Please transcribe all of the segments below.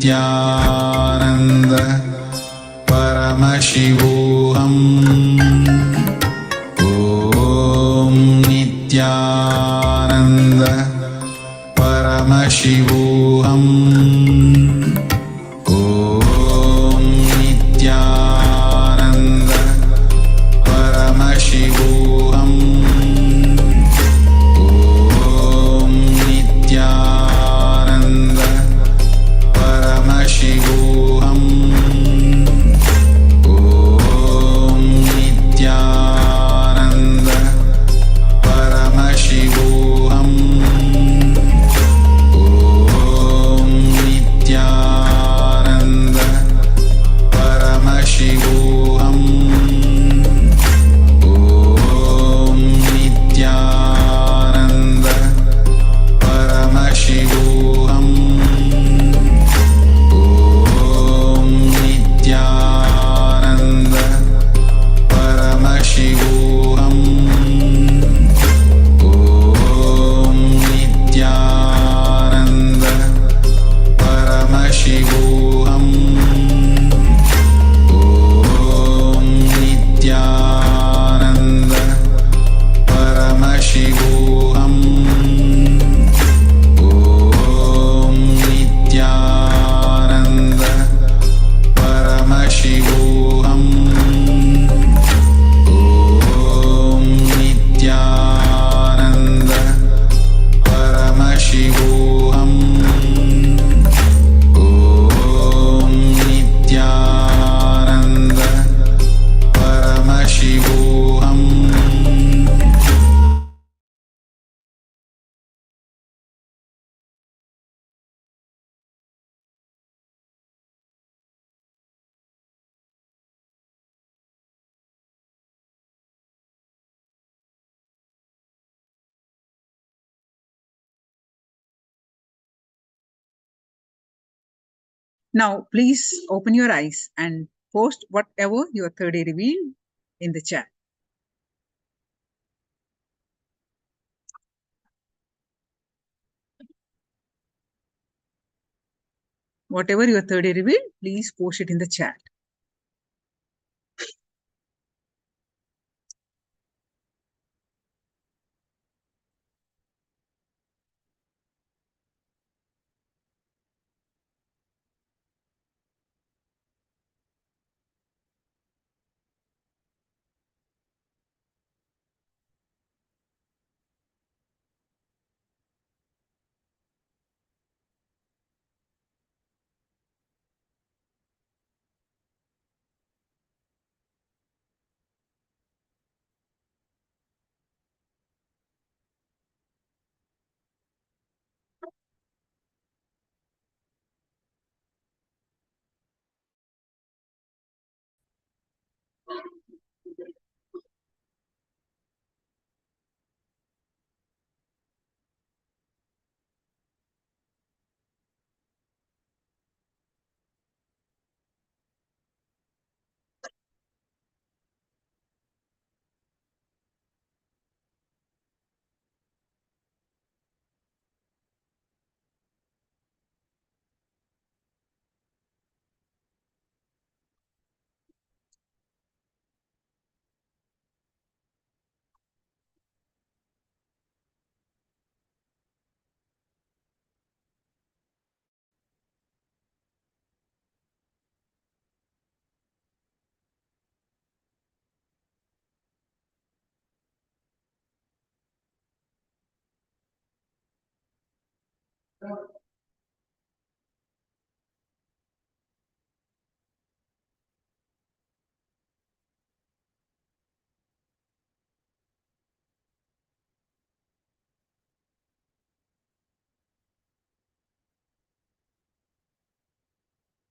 Nityananda Paramashivoham Om Nityananda Paramashivoham Om Nityananda Paramashivoham Om Nityananda Paramashivoham Om Nityananda Paramashivoham Om Nityananda Paramashivoham Om Nityananda Paramashivoham Om Nityananda Paramashivoham Om Nityananda Paramashivoham Om Nityananda Paramashivoham Om Nityananda Paramashivoham Om Nityananda Paramashivoham Om Nityananda Paramashivoham Now, please open your eyes and post whatever your third eye revealed in the chat. Whatever your third eye revealed, please post it in the chat.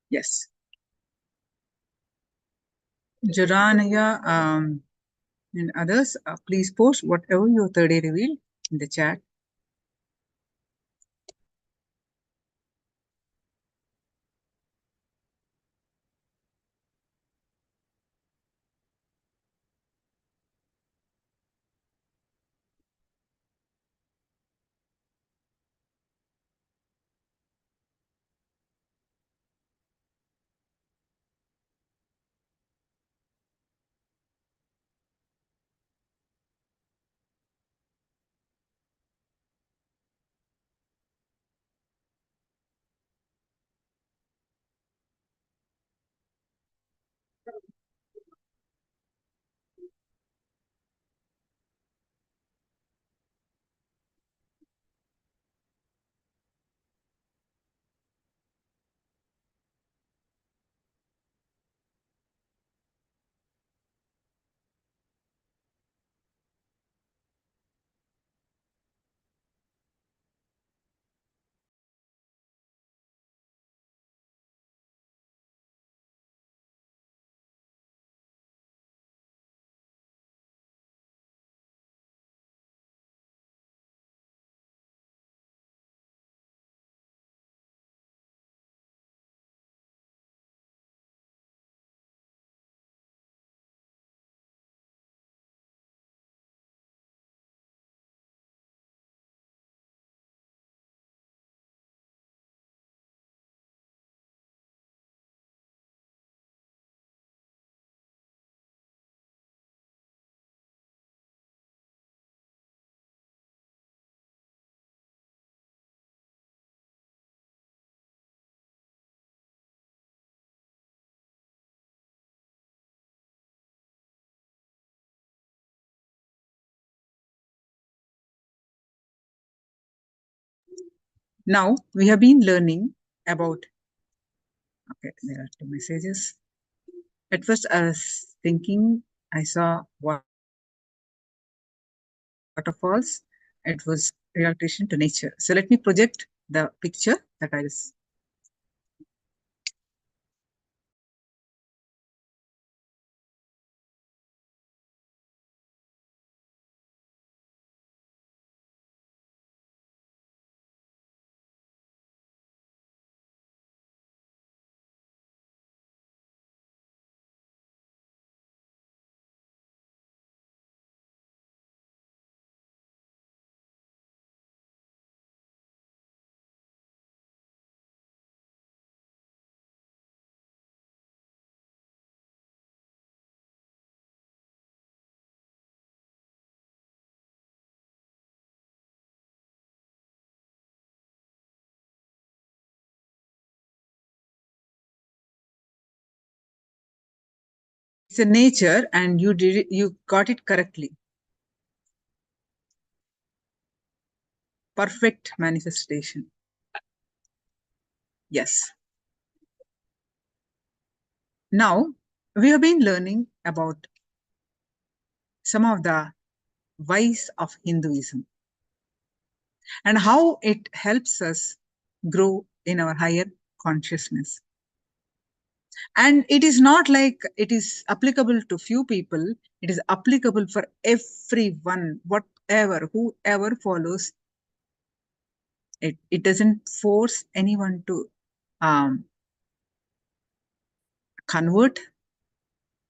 Yes. Jaranaya and others, please post whatever your third eye revealed in the chat. Now we have been learning about, okay, there are two messages. At first I was thinking I saw waterfalls. It was relaxation to nature. So let me project the picture that I was. It's a nature, and you did it, you got it correctly. Perfect manifestation. Yes. Now we have been learning about some of the whys of Hinduism and how it helps us grow in our higher consciousness. And it is not like it is applicable to few people, it is applicable for everyone, whatever, whoever follows it. It doesn't force anyone to convert.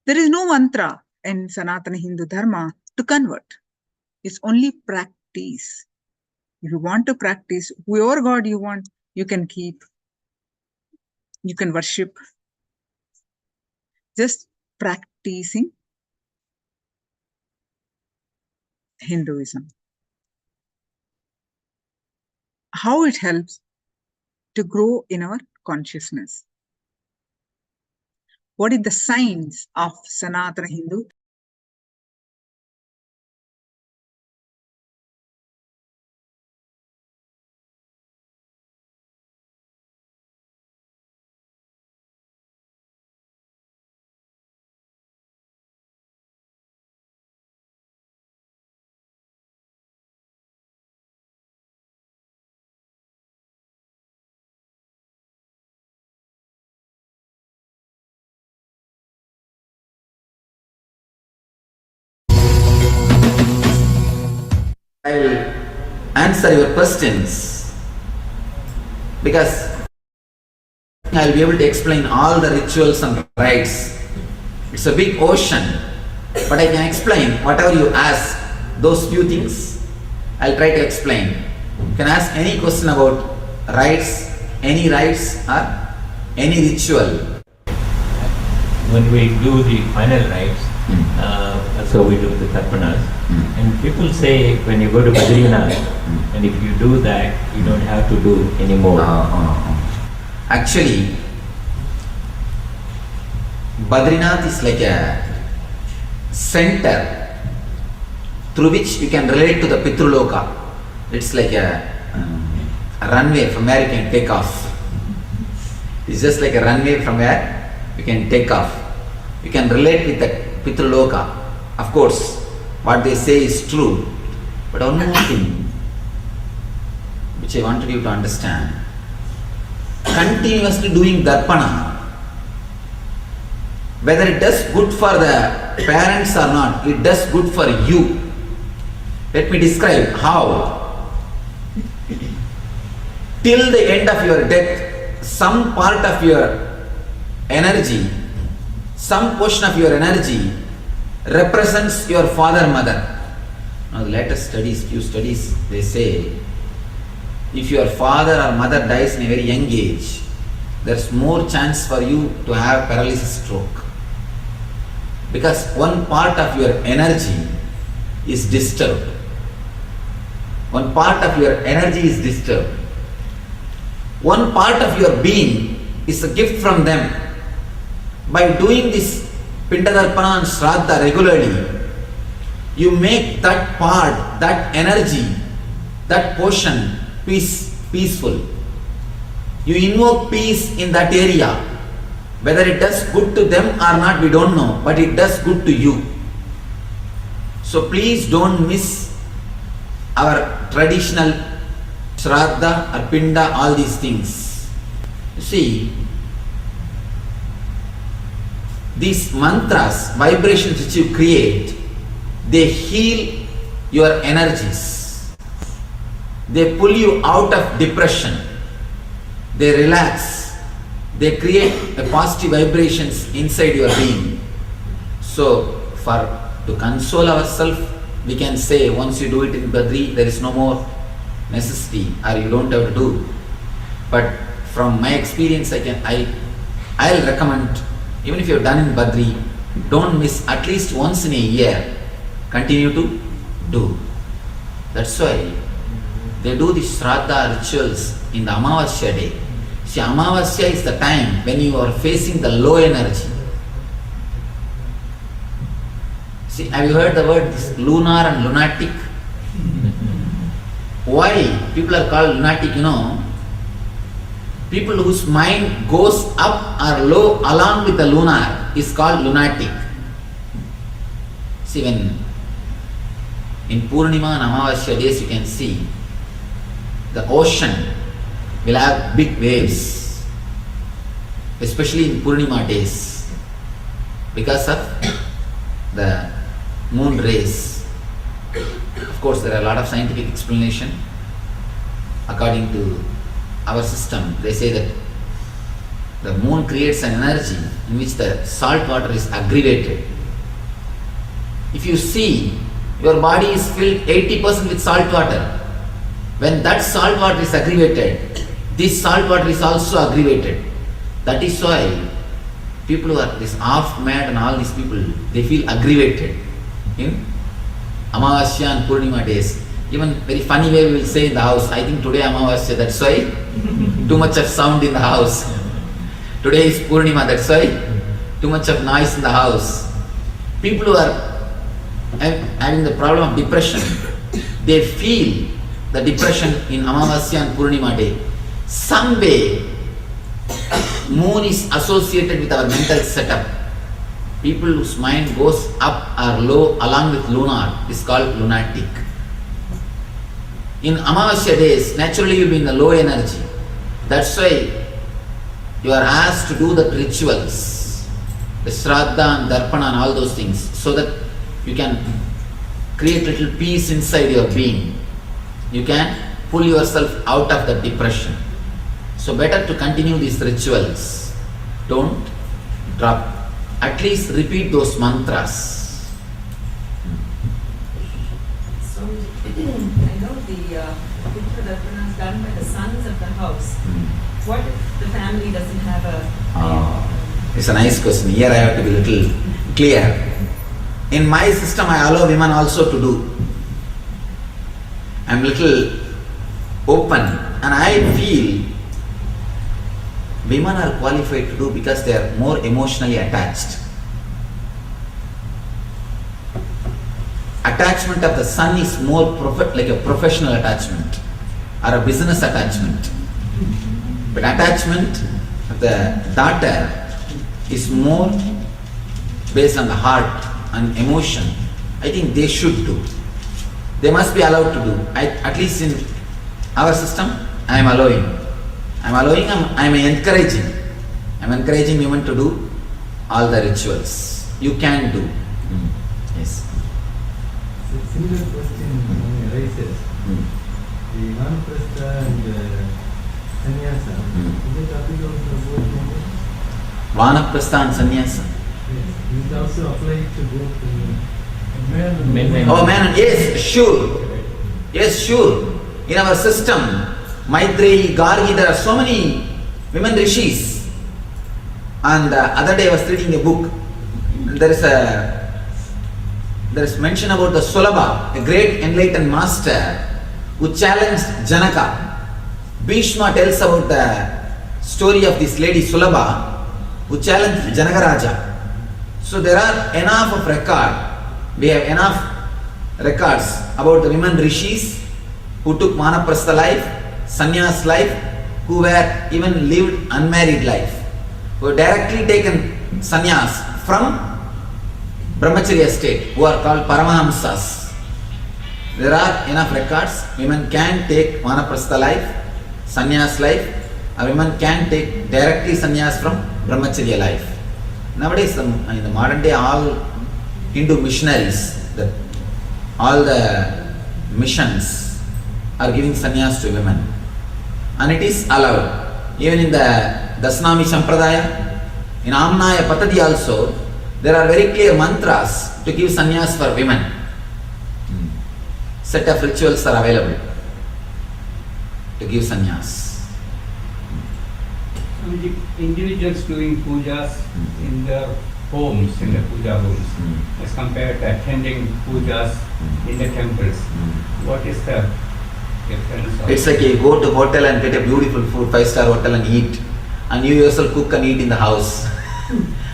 There is no mantra in Sanatana Hindu Dharma to convert. It's only practice. If you want to practice, whoever God you want, you can keep, you can worship. Just practicing Hinduism. How it helps to grow in our consciousness. What is the science of Sanatana Hindu? I will answer your questions because I will be able to explain all the rituals and rites. It's a big ocean, but I can explain whatever you ask, those few things, I'll try to explain. You can ask any question about rites, any rites or any ritual. When we do the final rites, so we do the tarpanas, and people say when you go to Badrinath, and if you do that, you don't have to do anymore. Actually, Badrinath is like a center through which you can relate to the Pitruloka. It's like a runway from where you can take off. It's just like a runway from where you can take off. You can relate with the Pitruloka. Of course, what they say is true. But one more thing which I wanted you to understand. Continuously doing darpana, whether it does good for the parents or not, it does good for you. Let me describe how. Till the end of your death, some part of your energy, some portion of your energy represents your father, mother. Now the latest studies, few studies, they say if your father or mother dies in a very young age, there's more chance for you to have paralysis stroke. Because one part of your energy is disturbed. One part of your energy is disturbed. One part of your being is a gift from them. By doing this Pindadarpana and Shraddha regularly, you make that part, that energy, that portion peaceful. You invoke peace in that area. Whether it does good to them or not, we don't know, but it does good to you. So please don't miss our traditional Shraddha or Pinda, all these things. You see, these mantras, vibrations which you create, they heal your energies. They pull you out of depression. They relax. They create a positive vibrations inside your being. So, to console ourselves, we can say once you do it in Badri, there is no more necessity, or you don't have to do. But from my experience, I'll recommend, even if you have done in Badri, don't miss at least once in a year. Continue to do. That's why they do the Shraddha rituals in the Amavasya day. See, Amavasya is the time when you are facing the low energy. See, have you heard the word lunar and lunatic? Why people are called lunatic, People whose mind goes up or low along with the lunar is called lunatic. See, when in Purnima and Amavasya days you can see the ocean will have big waves, especially in Purnima days, because of the moon rays. Of course, there are a lot of scientific explanation. According to our system, they say that the moon creates an energy in which the salt water is aggravated. If you see, your body is filled 80% with salt water. When that salt water is aggravated, this salt water is also aggravated. That is why people who are this half mad and all these people, they feel aggravated in Amavasya and Purnima days. Even very funny way we will say in the house, I think today Amavasya, that's why too much of sound in the house. Today is Purnima, that's why too much of noise in the house. People who are having the problem of depression, they feel the depression in Amavasya and Purnima day. Some way moon is associated with our mental setup. People whose mind goes up or low along with lunar is called lunatic. In Amavasya days, naturally you will be in the low energy. That's why you are asked to do the rituals, the Shraddha and Darpana and all those things, so that you can create little peace inside your being. You can pull yourself out of the depression. So better to continue these rituals. Don't drop. At least repeat those mantras. So, I know the Darpana is done by the sons of the house. What if the family doesn't have a... It's a nice question. Here I have to be a little clear. In my system, I allow women also to do. I'm little open, and I feel women are qualified to do because they are more emotionally attached. Attachment of the son is more like a professional attachment or a business attachment. But attachment of the daughter is more based on the heart and emotion. I think they should do. They must be allowed to do. At least in our system, I am allowing. I am encouraging. I am encouraging women to do all the rituals. You can do. Yes. Similar question arises. The Vanaprastha and Sannyasa, is it applicable for both genders? Vanaprastha and Sannyasa. Yes. Is it also applied to both men and Oh man, yes, sure. Yes, sure. In our system, Maitreyi, Gargi, there are so many women rishis. And the other day I was reading a book. There is mention about the Sulabha, a great enlightened master who challenged Janaka. Bhishma tells about the story of this lady Sulabha who challenged Janaka Raja. So there are enough of record. We have enough records about the women rishis who took Vanaprastha life, sannyas life, who were even lived unmarried life, who have directly taken sannyas from brahmacharya state, who are called Paramahamsas. There are enough records. Women can take vanaprastha life, sannyas life. A woman can take directly sannyas from brahmacharya life. Nowadays, in the modern day, all Hindu missionaries, all the missions are giving sannyas to women. And it is allowed. Even in the Dasnami Sampradaya, in Amnaya Patadi also, there are very clear mantras to give sannyas for women. Set of rituals are available to give sannyas. Individuals doing pujas in their homes, in the puja rooms, as compared to attending pujas in the temples. What is the difference? It's like you go to hotel and get a beautiful food, 5-star hotel and eat, and you yourself cook and eat in the house.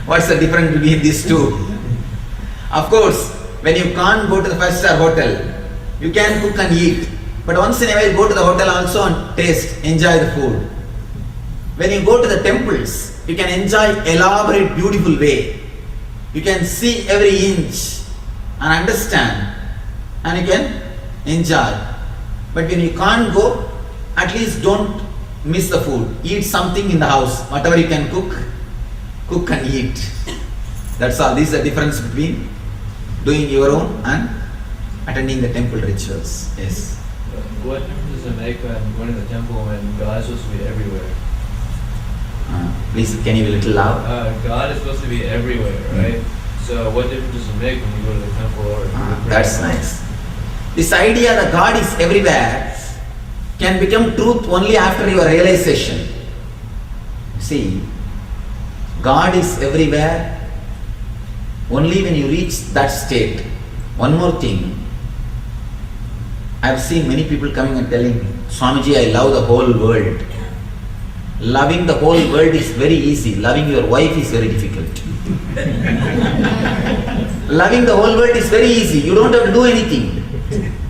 What's the difference between these two? Of course, when you can't go to the 5-star hotel, you can cook and eat. But once in a while, go to the hotel also and taste, enjoy the food. When you go to the temples, you can enjoy elaborate, beautiful way. You can see every inch and understand, and you can enjoy. But when you can't go, at least don't miss the food. Eat something in the house. Whatever you can cook, cook and eat. That's all. This is the difference between doing your own and attending the temple rituals. Yes. What difference does it make when going to the temple when God is supposed to be everywhere? Please, can you be a little loud? God is supposed to be everywhere, right? So what difference does it make when you go to the temple or? That's nice. This idea that God is everywhere can become truth only after your realization. See, God is everywhere only when you reach that state. One more thing, I have seen many people coming and telling, Swamiji, I love the whole world. Loving the whole world is very easy. Loving your wife is very difficult. Loving the whole world is very easy. You don't have to do anything.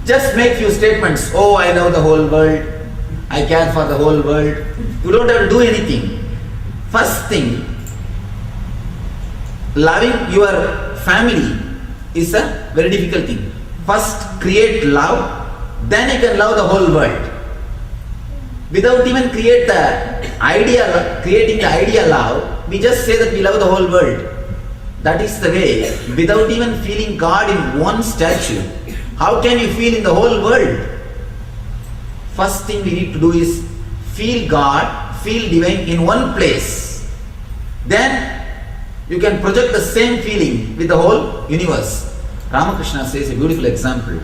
Just make few statements. Oh, I love the whole world. I care for the whole world. You don't have to do anything. First thing, loving your family is a very difficult thing. First create love, then you can love the whole world. Without even creating the idea love, we just say that we love the whole world. That is the way. Without even feeling God in one statue, how can you feel in the whole world? First thing we need to do is feel God, feel divine in one place. Then you can project the same feeling with the whole universe. Ramakrishna says a beautiful example.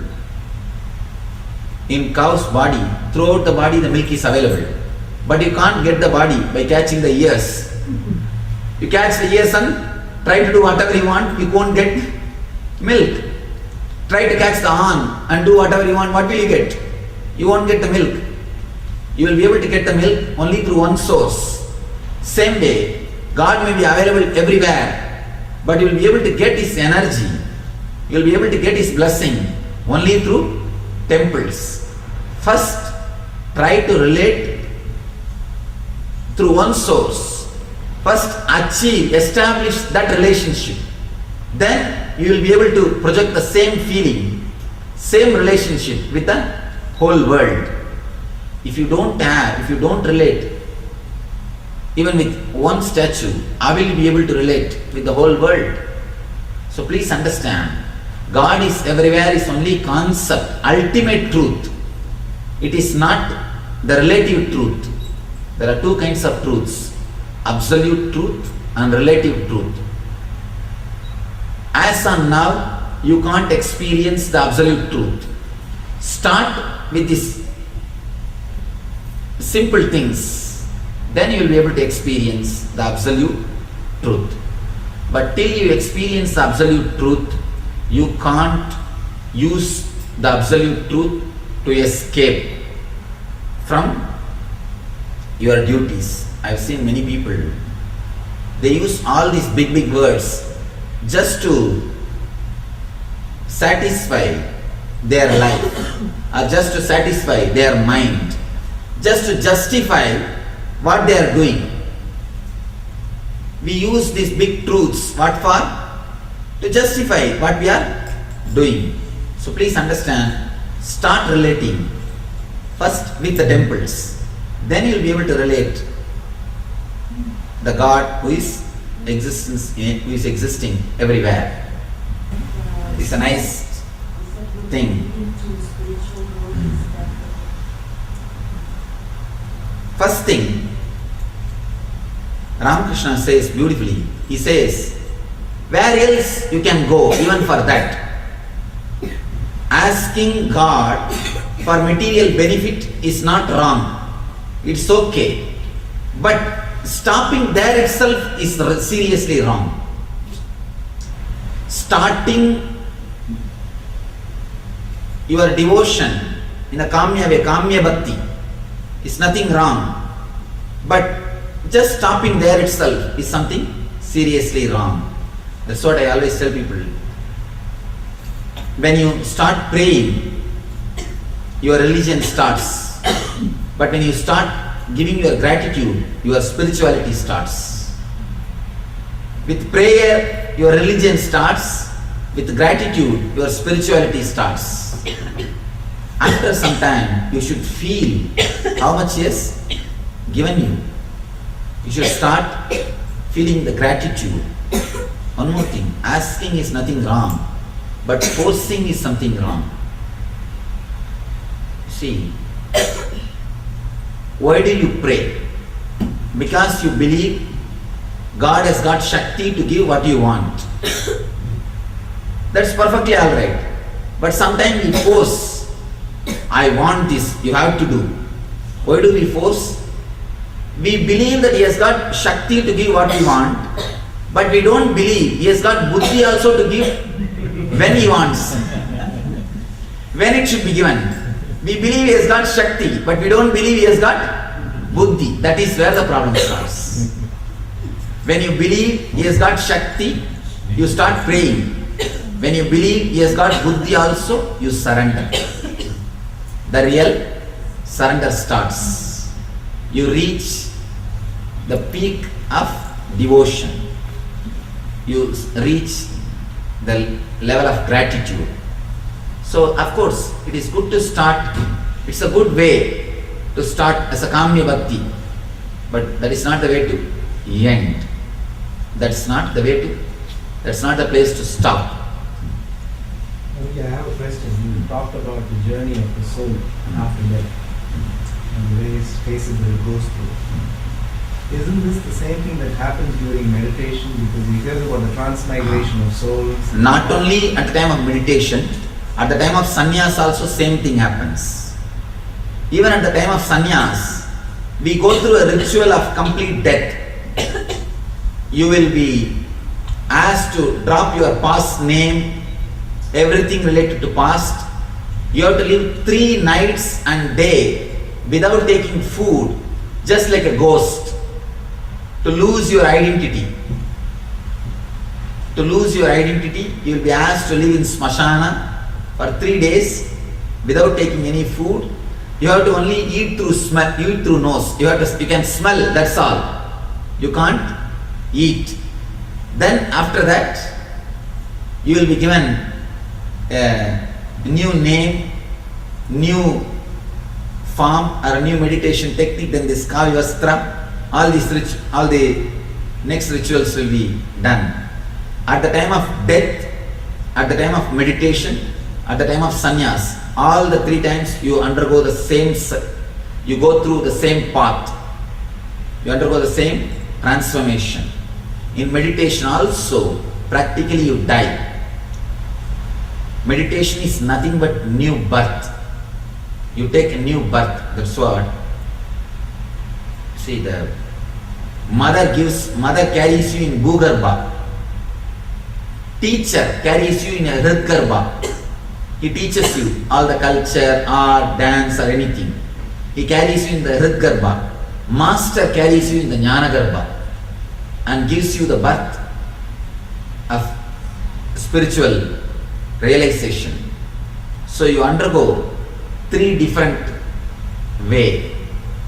In cow's body, throughout the body the milk is available. But you can't get the body by catching the ears. You catch the ears and try to do whatever you want, you won't get milk. Try to catch the arm and do whatever you want, what will you get? You won't get the milk. You will be able to get the milk only through one source. Same way, God may be available everywhere, but you will be able to get His energy, you will be able to get His blessing only through temples. First, try to relate through one source. First, establish that relationship. Then you will be able to project the same feeling, same relationship with the whole world. If you don't relate even with one statue, I will be able to relate with the whole world. So please understand, God is everywhere is only concept, ultimate truth. It is not the relative truth. There are two kinds of truths, absolute truth and relative truth. As on now, you can't experience the absolute truth. Start with these simple things, then you will be able to experience the absolute truth. But till you experience the absolute truth, you can't use the absolute truth to escape from your duties. I've seen many people, they use all these big words just to satisfy their life or just to satisfy their mind. just to justify what they are doing. We use these big truths, what for? To justify what we are doing. So please understand, start relating first with the temples. Then you will be able to relate the God who is existing everywhere. It's a nice thing. First thing, Ramakrishna says beautifully, he says, where else you can go even for that? Asking God for material benefit is not wrong. It's okay. But stopping there itself is seriously wrong. Starting your devotion in a Kamya way, Kamya Bhakti, is nothing wrong. But just stopping there itself is something seriously wrong. That's what I always tell people. When you start praying, your religion starts. But when you start giving your gratitude, your spirituality starts. With prayer, your religion starts. With gratitude, your spirituality starts. After some time, you should feel how much He has given you. You should start feeling the gratitude. One more thing, asking is nothing wrong, but forcing is something wrong. See, why do you pray? Because you believe God has got Shakti to give what you want. That's perfectly alright. But sometimes we force, I want this, you have to do. Why do we force? We believe that He has got Shakti to give what we want, but we don't believe He has got Buddhi also to give when He wants. When it should be given. We believe He has got Shakti, but we don't believe He has got Buddhi. That is where the problem starts. When you believe He has got Shakti, you start praying. When you believe He has got Buddhi also, you surrender. The real surrender starts. You reach the peak of devotion. You reach the level of gratitude. So, of course, it is good to start. It's a good way to start as a Kamya Bhakti. But that is not the way to end. That's not the way to, that's not the place to stop. Okay, I have a question. You talked about the journey of the soul after death and the various phases that it goes through. Isn't this the same thing that happens during meditation? Because we hear about the transmigration of souls. Not only at the time of meditation, at the time of sannyas also same thing happens. Even at the time of sannyas, we go through a ritual of complete death. You will be asked to drop your past name, everything related to past. You have to live 3 nights and day without taking food, just like a ghost, to lose your identity. To lose your identity, you will be asked to live in smashana for 3 days without taking any food. You have to only eat through smell, eat through nose. You can smell, that's all. You can't eat. Then after that, you will be given a new name, new form or a new meditation technique. Then this Kavivastra, all the next rituals will be done. At the time of death, at the time of meditation, at the time of sannyas, all the 3 times you undergo the same, you go through the same path. You undergo the same transformation. In meditation also, practically you die. Meditation is nothing but new birth. You take a new birth, that's what. See, the mother carries you in Bhugarbha. Teacher carries you in a Hridgarbha. He teaches you all the culture, art, dance or anything. He carries you in the Hridgarbha. Master carries you in the Jnanagarbha and gives you the birth of spiritual realization. So you undergo 3 different ways.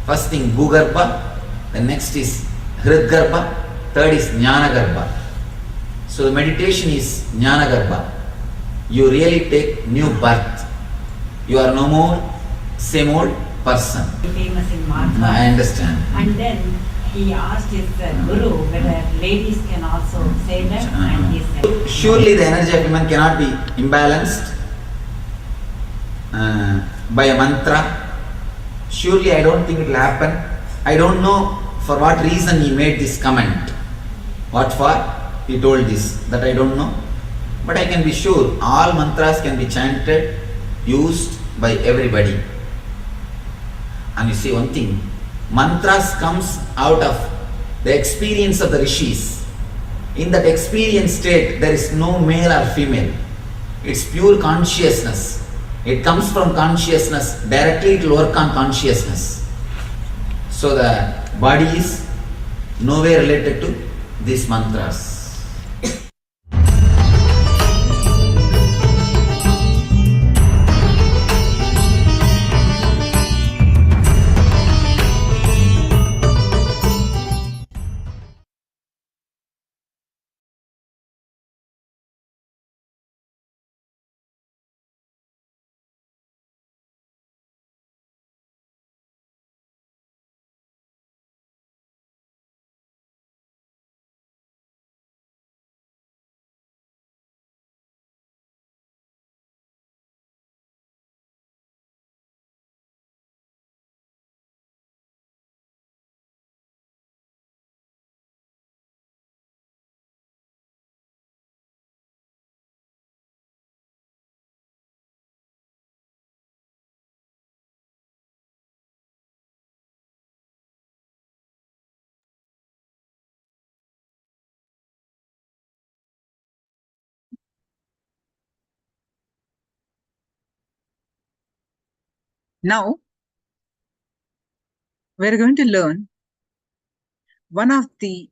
First thing Bhugarbha, the next is Hridgarbha, third is Jnanagarbha. So the meditation is Jnanagarbha. You really take new birth. You are no more same old person. Famous in Martha. I understand. And then he asked his guru whether ladies can also say that, and he said, Surely the energy of women cannot be imbalanced by a mantra. Surely I don't think it will happen. I don't know for what reason he made this comment. What for he told this, that I don't know. But I can be sure all mantras can be chanted, used by everybody. And you see one thing, mantras comes out of the experience of the rishis. In that experience state, there is no male or female. It's pure consciousness. It comes from consciousness. Directly it will work on consciousness. So the body is nowhere related to these mantras. Now, we're going to learn one of the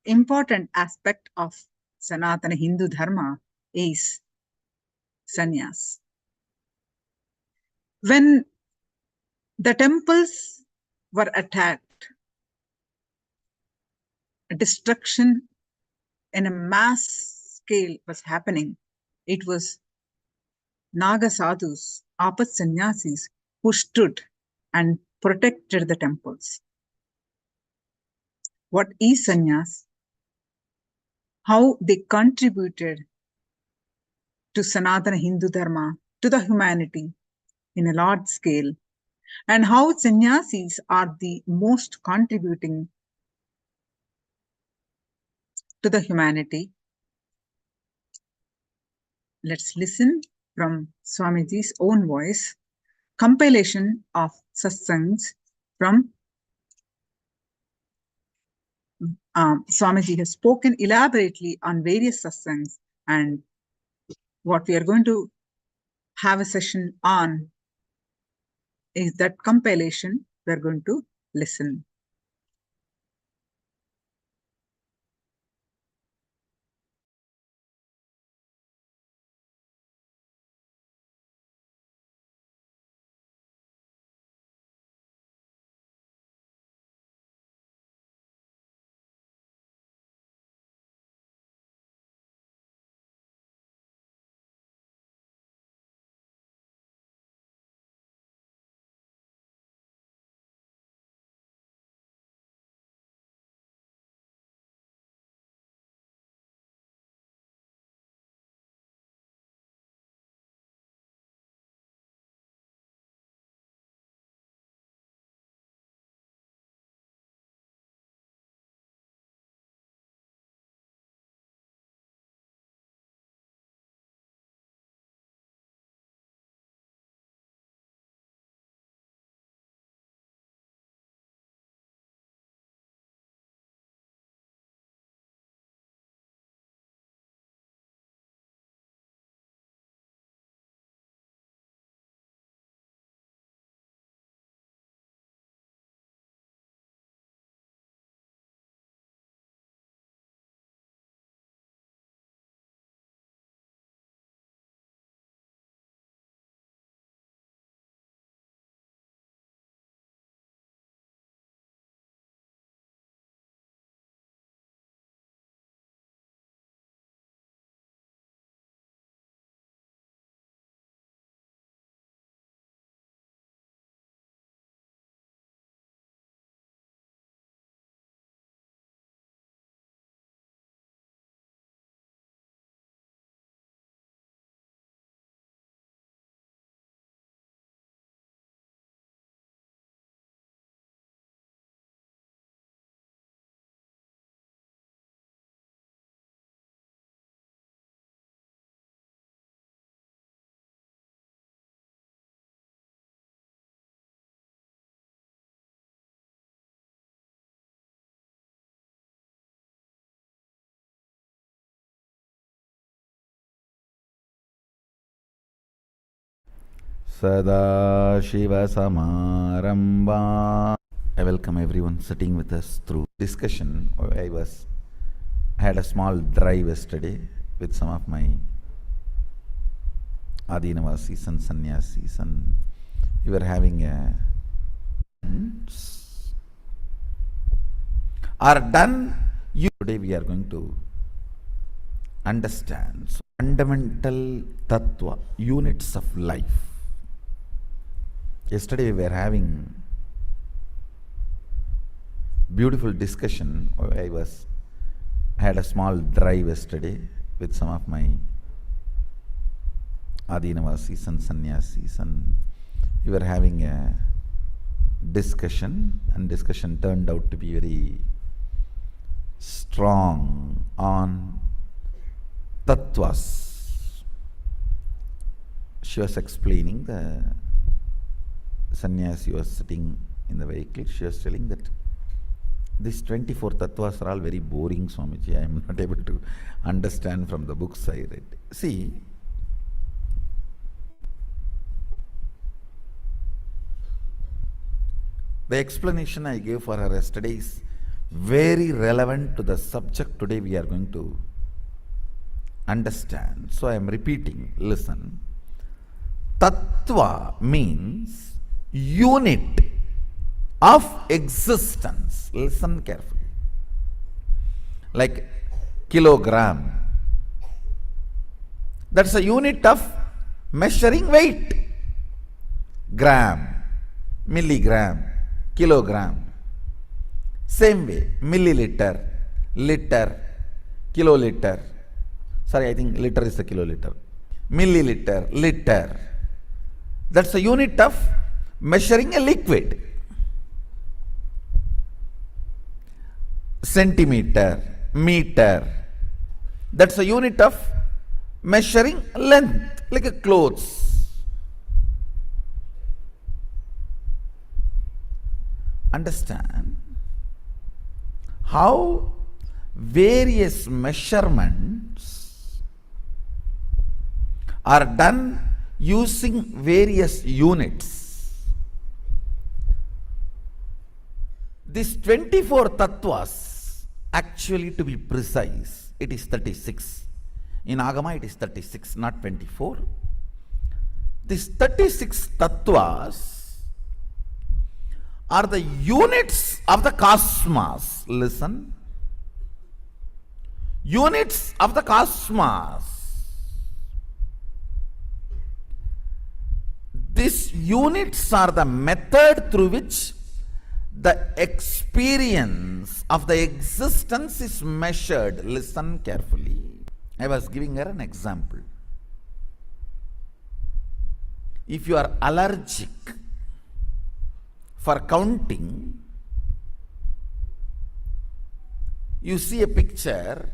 important aspect of Sanatana Hindu Dharma is sannyas. When the temples were attacked, destruction in a mass scale was happening. It was Naga sadhus, Apat sannyasis, who stood and protected the temples. What is sannyas? How they contributed to Sanatana Hindu Dharma, to the humanity in a large scale, and how sannyasis are the most contributing to the humanity. Let's listen from Swamiji's own voice, compilation of satsangs from Swamiji has spoken elaborately on various satsangs, and what we are going to have a session on is that compilation we are going to listen. Sadashivasamarambha. I welcome everyone sitting with us through discussion. I had a small drive yesterday with some of my Adinavasis and Sannyasis, and we were having a are done. Today we are going to understand fundamental tattva, units of life. Yesterday we were having beautiful discussion. I had a small drive yesterday with some of my Adinavasis and Sannyasis, and we were having a discussion, and discussion turned out to be very strong on tattvas. She was explaining, the sannyasi was sitting in the vehicle, she was telling that these 24 tattvas are all very boring, Swamiji. I am not able to understand from the books I read. See, the explanation I gave for her yesterday is very relevant to the subject today we are going to understand. So I am repeating, listen. Tattva means unit of existence. Listen carefully. Like kilogram. That's a unit of measuring weight. Gram, milligram, kilogram. Same way, milliliter, liter, kiloliter. Sorry, I think liter is the kiloliter. Milliliter, liter. That's a unit of measuring a liquid. Centimeter, meter. That's a unit of measuring length, like a clothes. Understand how various measurements are done using various units. These 24 tattvas, actually to be precise, it is 36. In Agama it is 36, not 24. These 36 tattvas are the units of the cosmos. Listen. Units of the cosmos. These units are the method through which the experience of the existence is measured. Listen carefully. I was giving her an example. If you are allergic for counting, you see a picture.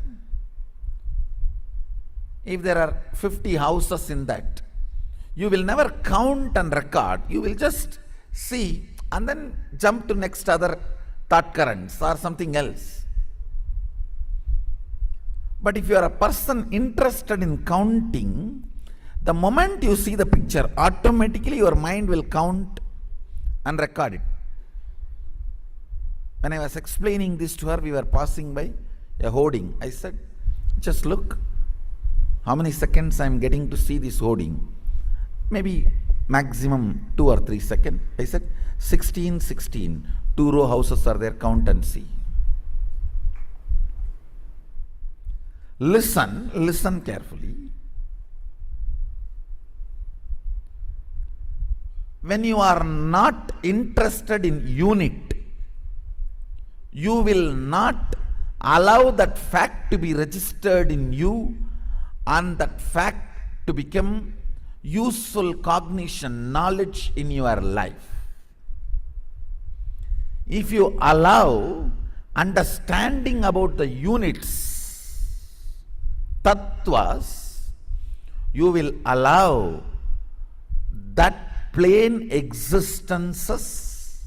If there are 50 houses in that, you will never count and record. You will just see and then jump to next other thought currents or something else. But if you are a person interested in counting, the moment you see the picture, automatically your mind will count and record it. When I was explaining this to her, we were passing by a hoarding. I said, just look how many seconds I am getting to see this hoarding. Maybe maximum 2 or 3 seconds. I said 16, 16. 2 row houses are there, count and see. Listen carefully. When you are not interested in unit, you will not allow that fact to be registered in you and that fact to become useful cognition, knowledge in your life. If you allow understanding about the units, tattvas, you will allow that plain existences,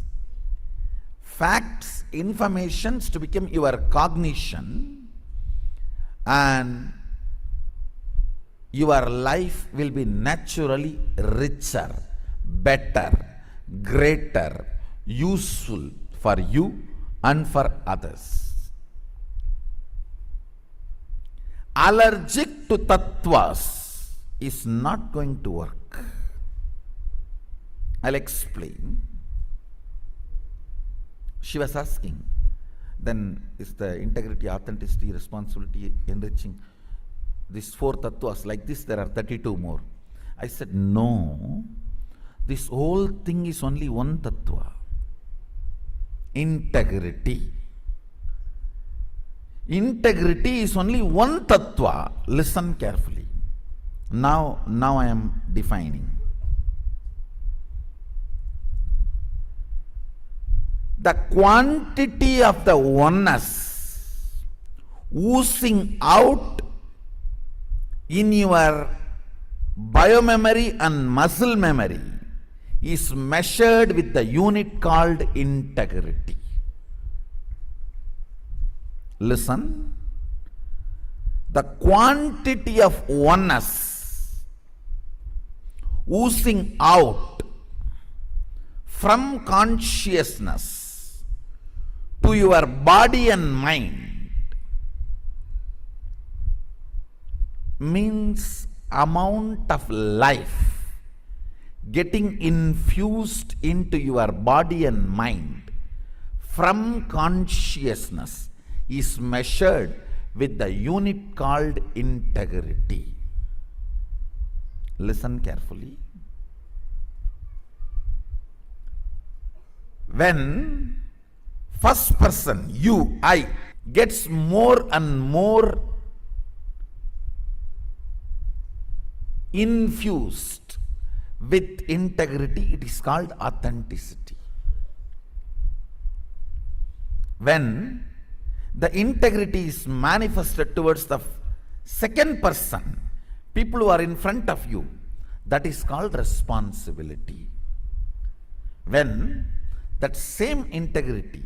facts, informations to become your cognition, and your life will be naturally richer, better, greater, useful for you and for others. Allergic to tattvas is not going to work. I'll explain. She was asking, then is the integrity, authenticity, responsibility, enriching, these 4 tattvas, like this there are 32 more. I said, no, this whole thing is only one tattva. Integrity. Integrity is only one tattva. Listen carefully. Now I am defining. The quantity of the oneness oozing out in your biomemory and muscle memory is measured with the unit called integrity. Listen. The quantity of oneness oozing out from consciousness to your body and mind means amount of life getting infused into your body and mind from consciousness is measured with the unit called integrity. Listen carefully. When first person, you, I, gets more and more infused with integrity, it is called authenticity. When the integrity is manifested towards the second person, people who are in front of you, that is called responsibility. When that same integrity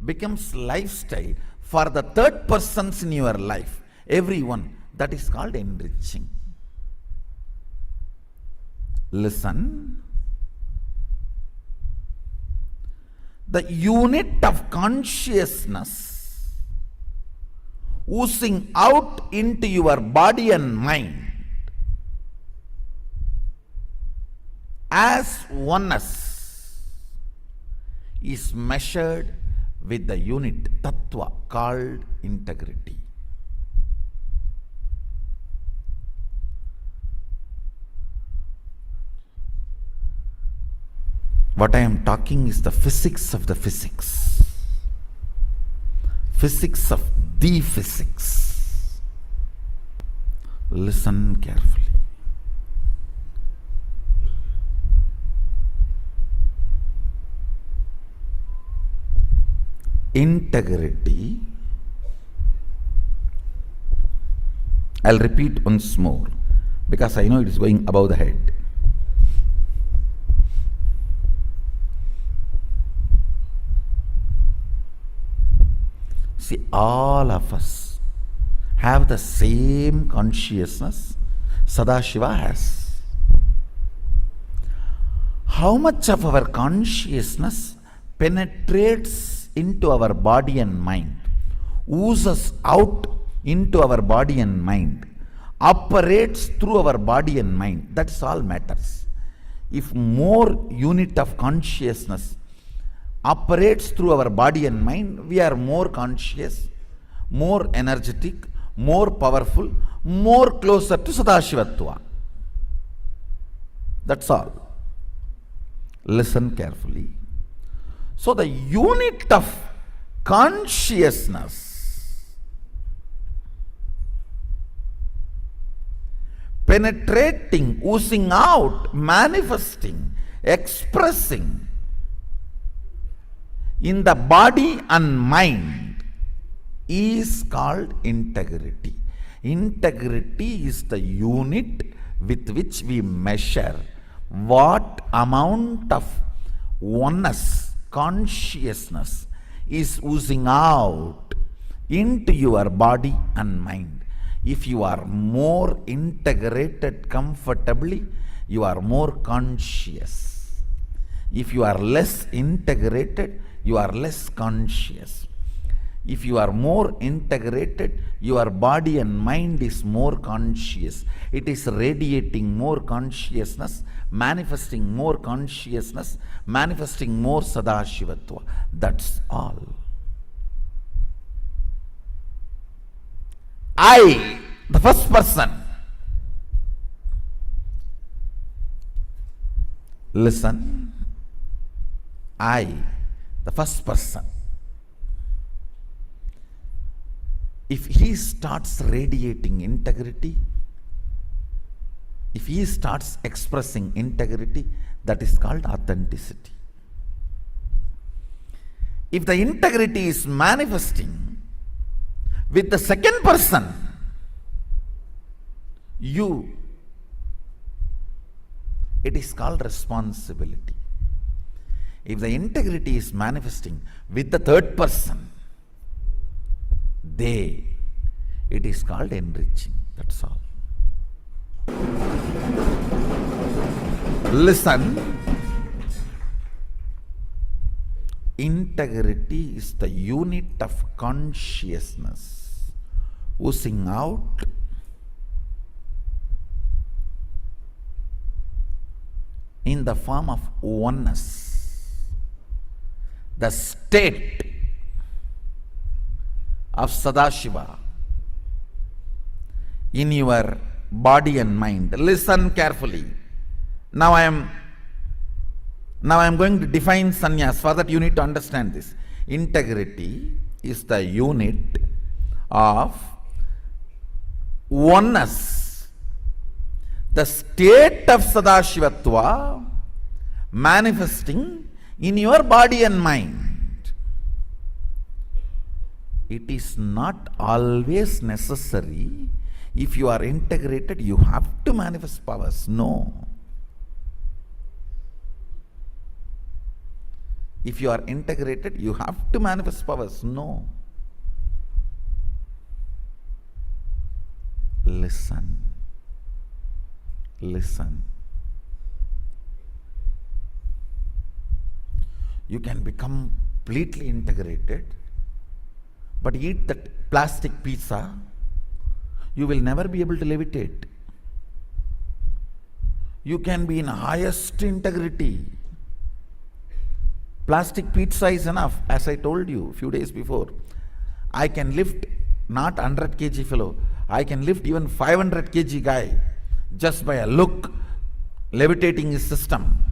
becomes lifestyle for the third persons in your life, everyone, that is called enriching. Listen. The unit of consciousness oozing out into your body and mind as oneness is measured with the unit tattva called integrity. What I am talking is the physics of the physics. Physics of the physics. Listen carefully. Integrity, I'll repeat once more because I know it is going above the head. See, all of us have the same consciousness Sadashiva has. How much of our consciousness penetrates into our body and mind, oozes out into our body and mind, operates through our body and mind, that's all matters. If more unit of consciousness operates through our body and mind, we are more conscious, more energetic, more powerful, more closer to Sadashivatva. That's all. Listen carefully. So the unit of consciousness penetrating, oozing out, manifesting, expressing in the body and mind is called integrity. Integrity is the unit with which we measure what amount of oneness, consciousness is oozing out into your body and mind. If you are more integrated comfortably, you are more conscious. If you are less integrated, you are less conscious. If you are more integrated, your body and mind is more conscious. It is radiating more consciousness, manifesting more consciousness, manifesting more Sadashivatva. That's all. I, the first person. Listen. I, the first person. If he starts radiating integrity, if he starts expressing integrity, that is called authenticity. If the integrity is manifesting with the second person, you, it is called responsibility. If the integrity is manifesting with the third person, they, it is called enriching. That's all. Listen. Integrity is the unit of consciousness oozing out in the form of oneness. The state of Sadashiva in your body and mind. Listen carefully. Now I am going to define sannyas. For that you need to understand this. Integrity is the unit of oneness. The state of Sadashivatva manifesting in your body and mind. It is not always necessary. If you are integrated, you have to manifest powers. No. If you are integrated, you have to manifest powers. No. Listen. Listen. You can become completely integrated, but eat that plastic pizza, you will never be able to levitate. You can be in highest integrity. Plastic pizza is enough, as I told you a few days before. I can lift not 100 kg fellow, I can lift even 500 kg guy just by a look, levitating his system.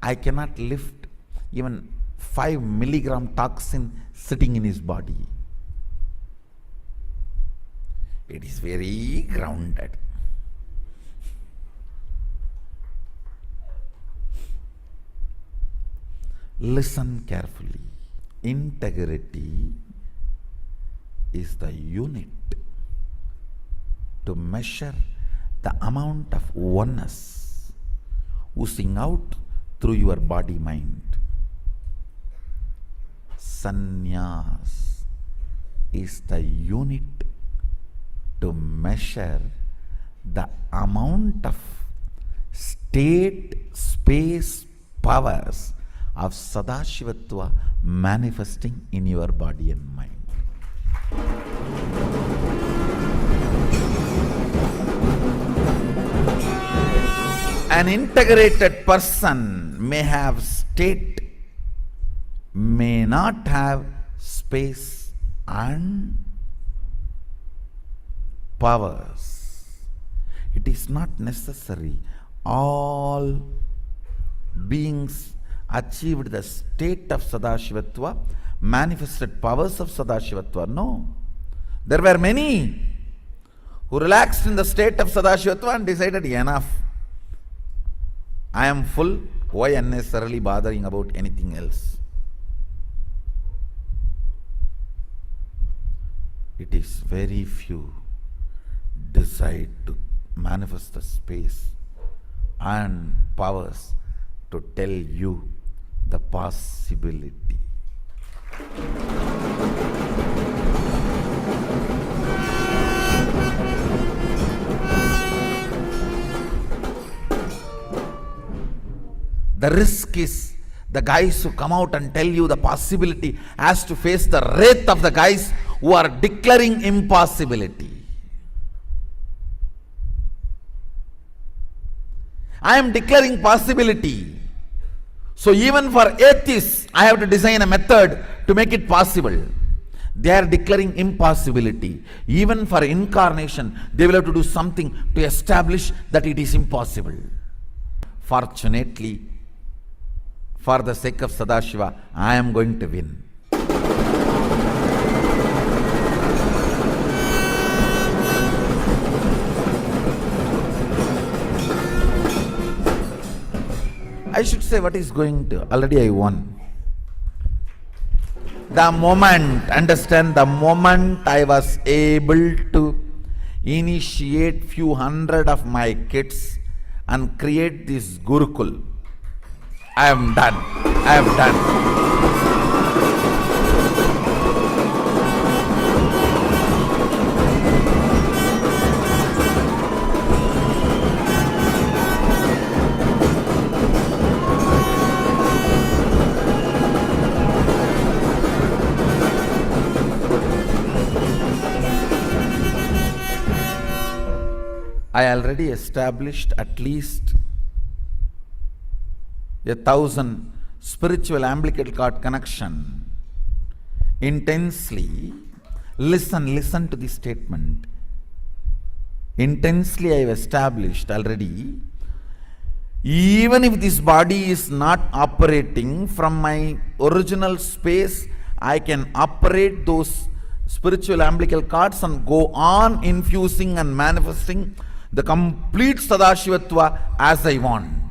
I cannot lift even 5 milligram toxin sitting in his body. It is very grounded. Listen carefully. Integrity is the unit to measure the amount of oneness oozing out through your body mind. Sannyas is the unit to measure the amount of state, space, powers of Sadashivatva manifesting in your body and mind. An integrated person may have state, may not have space and powers. It is not necessary. All beings achieved the state of Sadashivatva, manifested powers of Sadashivatva. No. There were many who relaxed in the state of Sadashivatva and decided, enough. I am full. Why unnecessarily bothering about anything else? It is very few decide to manifest the space and powers to tell you the possibility. The risk is the guys who come out and tell you the possibility has to face the wrath of the guys who are declaring impossibility. I am declaring possibility. So even for atheists, I have to design a method to make it possible. They are declaring impossibility. Even for incarnation, they will have to do something to establish that it is impossible. Fortunately, for the sake of Sadashiva, I am going to win. I should say what is going to. Already I won. The moment, understand, the moment I was able to initiate few hundred of my kids and create this Gurukul, I am done. I am done. I already established at least 1,000 spiritual umbilical cord connection. Intensely, listen to this statement. Intensely I have established already, even if this body is not operating from my original space, I can operate those spiritual umbilical cords and go on infusing and manifesting the complete Sadashivatva as I want.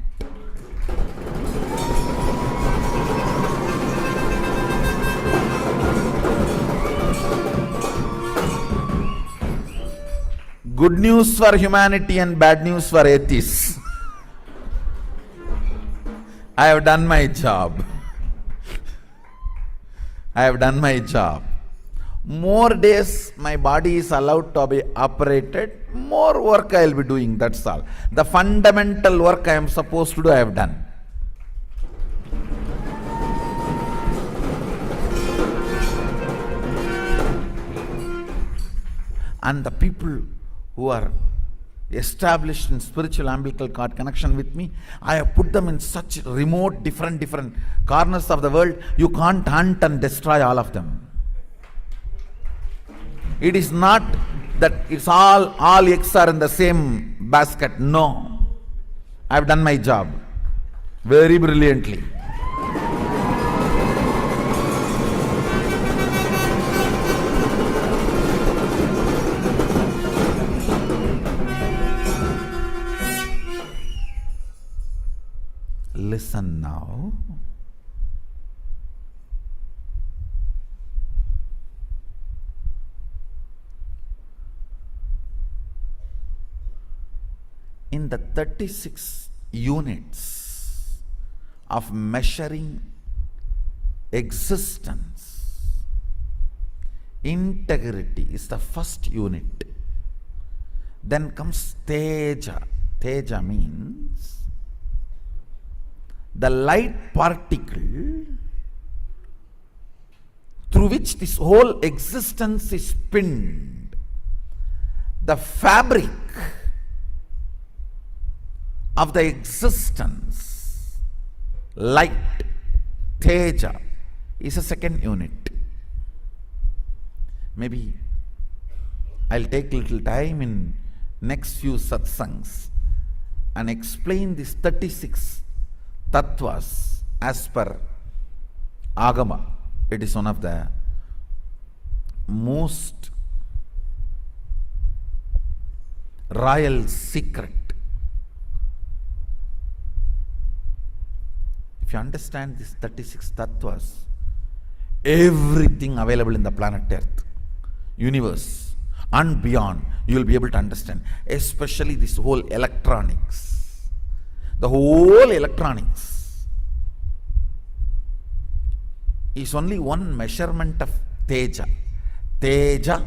Good news for humanity and bad news for atheists. I have done my job. I have done my job. More days my body is allowed to be operated, more work I will be doing, that's all. The fundamental work I am supposed to do, I have done. And the people who are established in spiritual umbilical cord connection with me, I have put them in such remote, different corners of the world, you can't hunt and destroy all of them. It is not that it's all eggs are in the same basket. No. I have done my job very brilliantly. Listen now. In the 36 units of measuring existence, integrity is the first unit. Then comes Teja. Teja means the light particle through which this whole existence is pinned. The fabric of the existence, light, Teja, is a second unit. Maybe I'll take little time in next few satsangs and explain these 36 tattvas as per Agama. It is one of the most royal secret. If you understand these 36 tattvas, everything available in the planet Earth, universe and beyond, you will be able to understand, especially this whole electronics. The whole electronics is only one measurement of Teja. Teja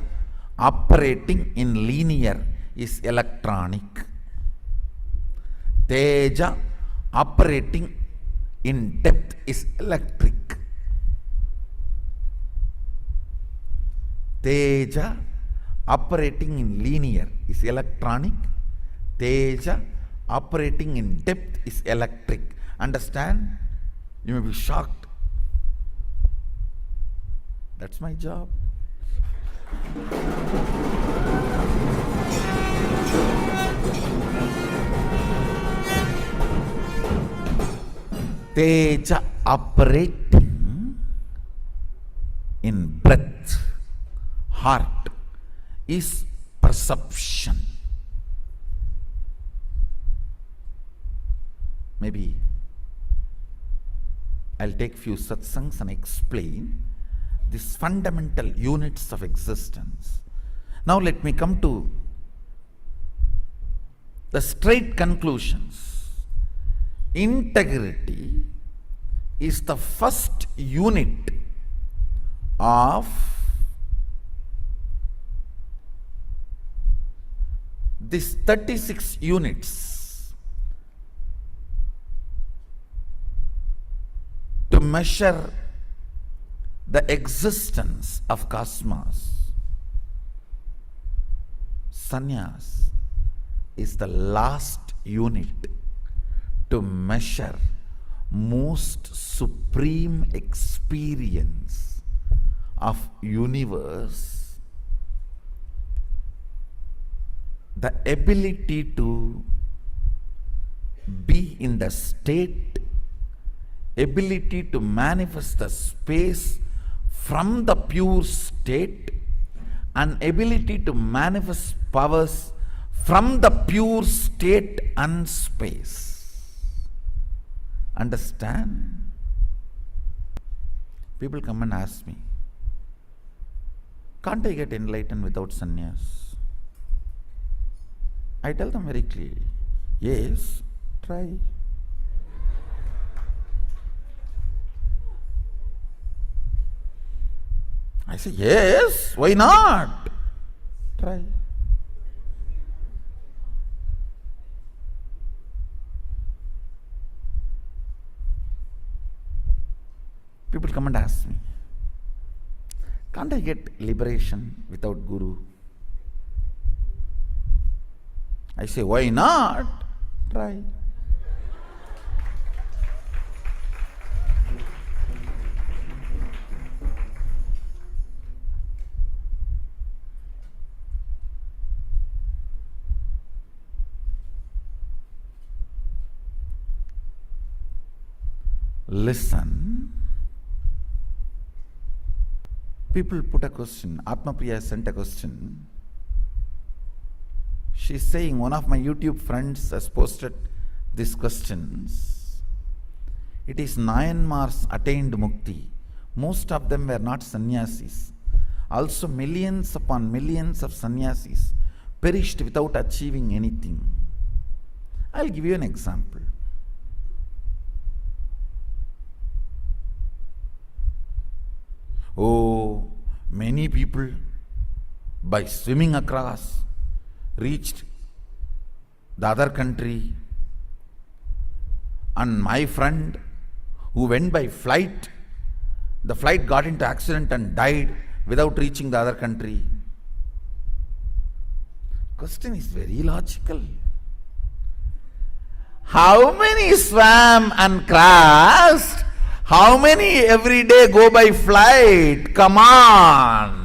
operating in linear is electronic. Teja operating in depth is electric. Teja operating in linear is electronic. Teja operating in depth is electric. Understand? You may be shocked. That's my job. Teja operating in breath, heart, is perception. Maybe I'll take few satsangs and explain these fundamental units of existence. Now let me come to the straight conclusions. Integrity is the first unit of these 36 units to measure the existence of cosmos. Sannyas is the last unit to measure most supreme experience of universe, the ability to be in the state, ability to manifest the space from the pure state, and ability to manifest powers from the pure state and space. Understand? People come and ask me, can't I get enlightened without sannyas? I tell them very clearly, yes, try. I say, yes, why not? Try. People come and ask me, can't I get liberation without Guru? I say, why not? Try. Listen. People put a question. Atma Priya sent a question. She's saying, one of my YouTube friends has posted these questions. It is Nayanmars attained mukti. Most of them were not sannyasis. Also millions upon millions of sannyasis perished without achieving anything. I'll give you an example. Oh, many people by swimming across reached the other country, and my friend who went by flight, the flight got into accident and died without reaching the other country. Question is very logical. How many swam and crossed? How many every day go by flight? Come on.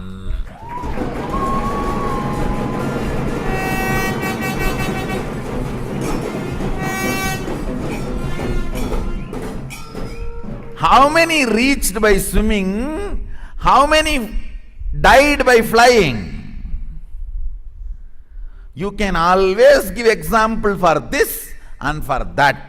How many reached by swimming? How many died by flying? You can always give example for this and for that.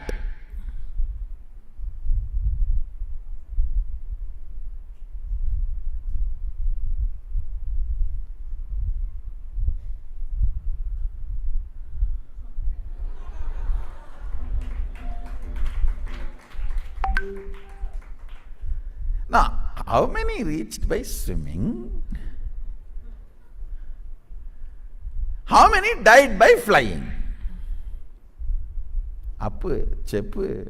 Now, how many reached by swimming? How many died by flying? Appu, cheppu.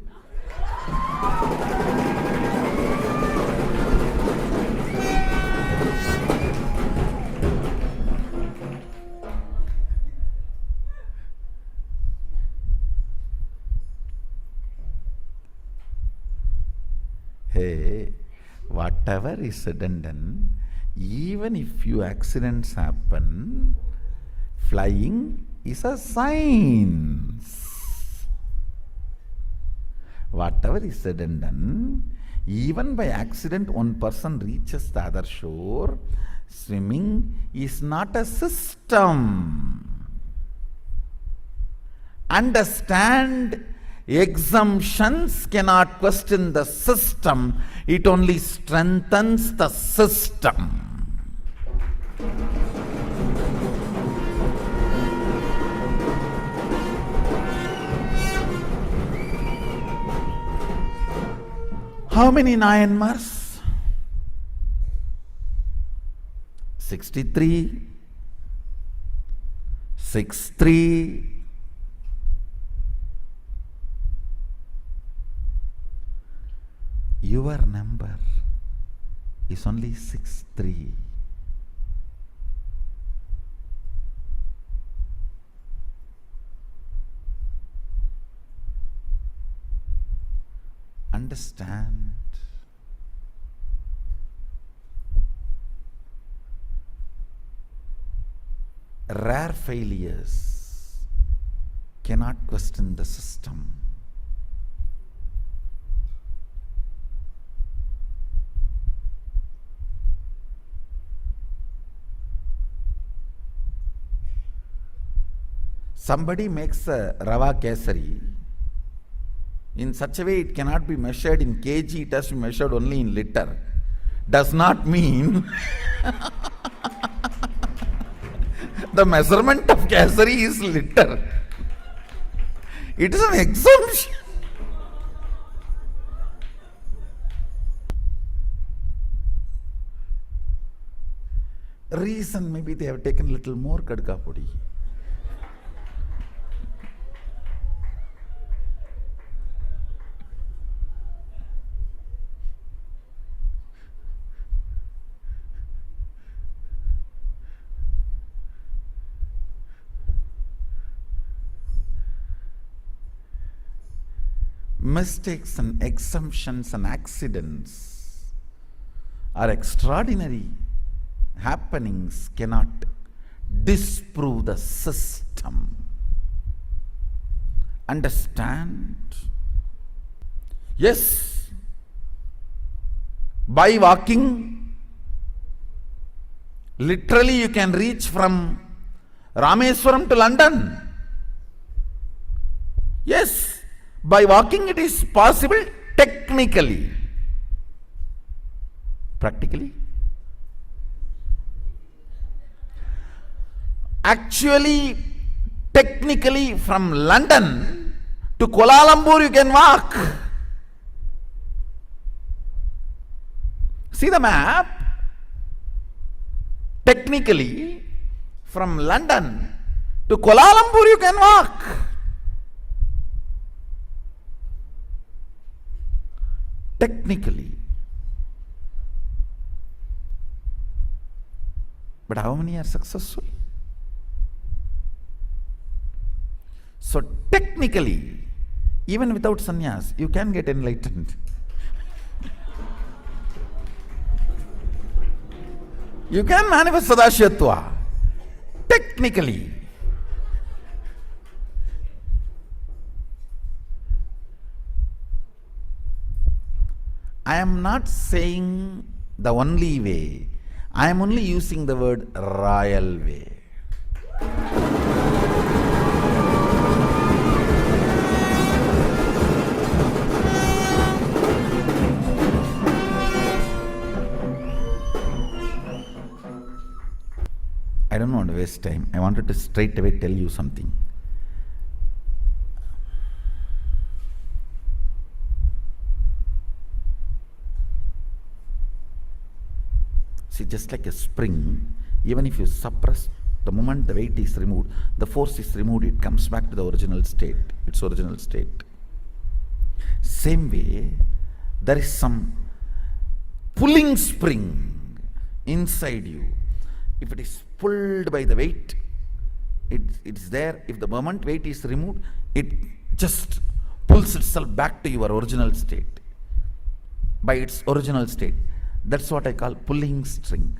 whatever is said and done, even if few accidents happen, flying is a science. Whatever is said and done, even by accident one person reaches the other shore, swimming is not a system. Understand, exemptions cannot question the system, it only strengthens the system. How many Nayanmars? 63, 63. Your number is only 63. Understand. Rare failures cannot question the system. Somebody makes a Rava Kesari in such a way it cannot be measured in kg, it has to be measured only in liter. Does not mean the measurement of Kesari is liter. It is an exemption. Reason maybe they have taken little more kadka podi. Mistakes and exemptions and accidents are extraordinary happenings, cannot disprove the system. Understand? Yes, by walking, literally you can reach from Rameswaram to London. Yes. By walking it is possible technically. Practically? Actually, technically from London to Kuala Lumpur you can walk. See the map? Technically, from London to Kuala Lumpur you can walk. Technically. But how many are successful? So technically, even without sannyas, you can get enlightened. You can manifest Sadashivatva. Technically. I am not saying the only way. I am only using the word royal way. I don't want to waste time. I wanted to straight away tell you something. See, just like a spring, even if you suppress, the moment the weight is removed, the force is removed, it comes back to the original state, its original state. Same way, there is some pulling spring inside you. If it is pulled by the weight, it's there. If the moment weight is removed, it just pulls itself back to your original state, by its original state. That's what I call pulling string.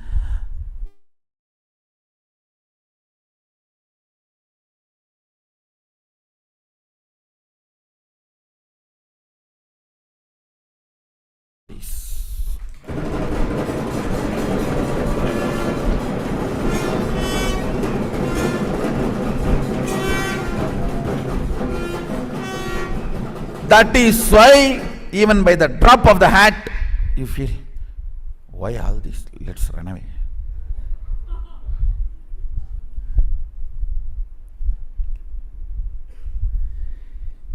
That is why even by the drop of the hat you feel, why all this? Let's run away.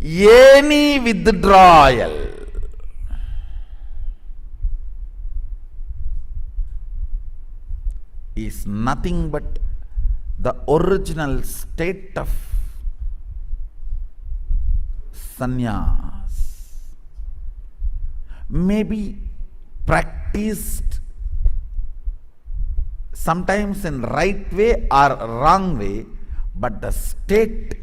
Any withdrawal is nothing but the original state of sannyas, may be practiced sometimes in right way or wrong way, but the state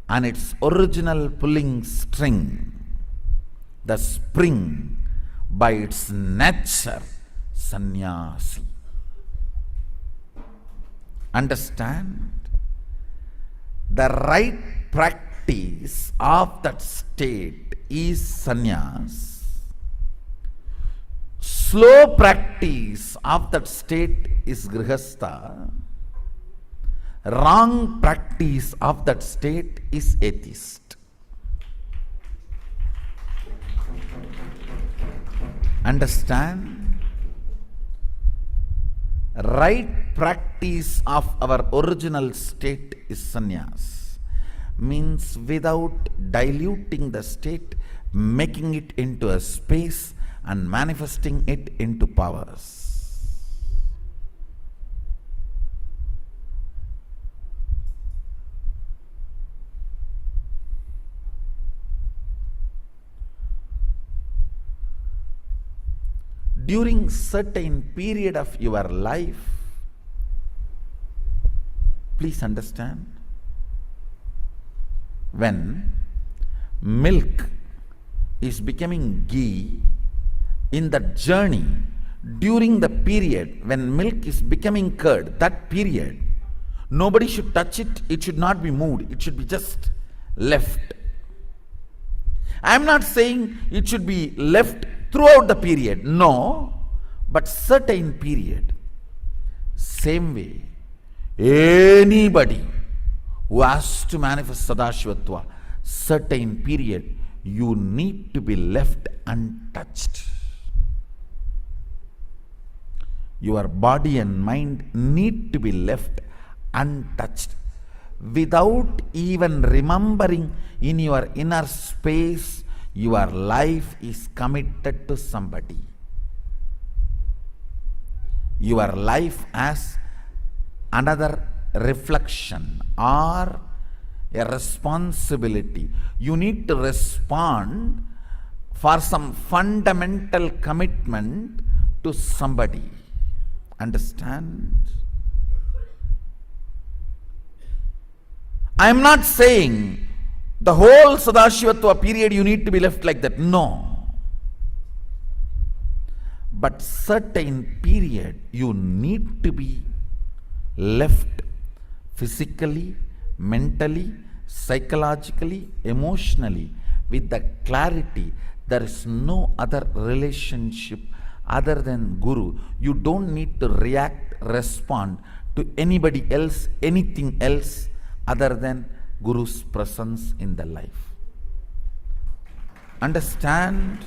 and its original pulling string, the spring by its nature, sannyasi. Understand? The right practice of that state is sannyas. Slow practice of that state is grihastha. Wrong practice of that state is atheist. Understand? Right practice of our original state is sannyas. Means without diluting the state, making it into a space and manifesting it into powers. During certain period of your life, please understand, when milk is becoming ghee, in that journey, during the period when milk is becoming curd, that period, nobody should touch it, it should not be moved, it should be just left. I am not saying it should be left throughout the period, no, but certain period. Same way, anybody who has to manifest Sadashivatva, certain period, you need to be left untouched. Your body and mind need to be left untouched. Without even remembering in your inner space, your life is committed to somebody. Your life as another reflection or a responsibility. You need to respond for some fundamental commitment to somebody. Understand? I am not saying the whole Sadashivatva period you need to be left like that. No. But certain period you need to be left physically, mentally, psychologically, emotionally with the clarity there is no other relationship other than Guru. You don't need to react, respond to anybody else, anything else other than Guru's presence in the life. Understand?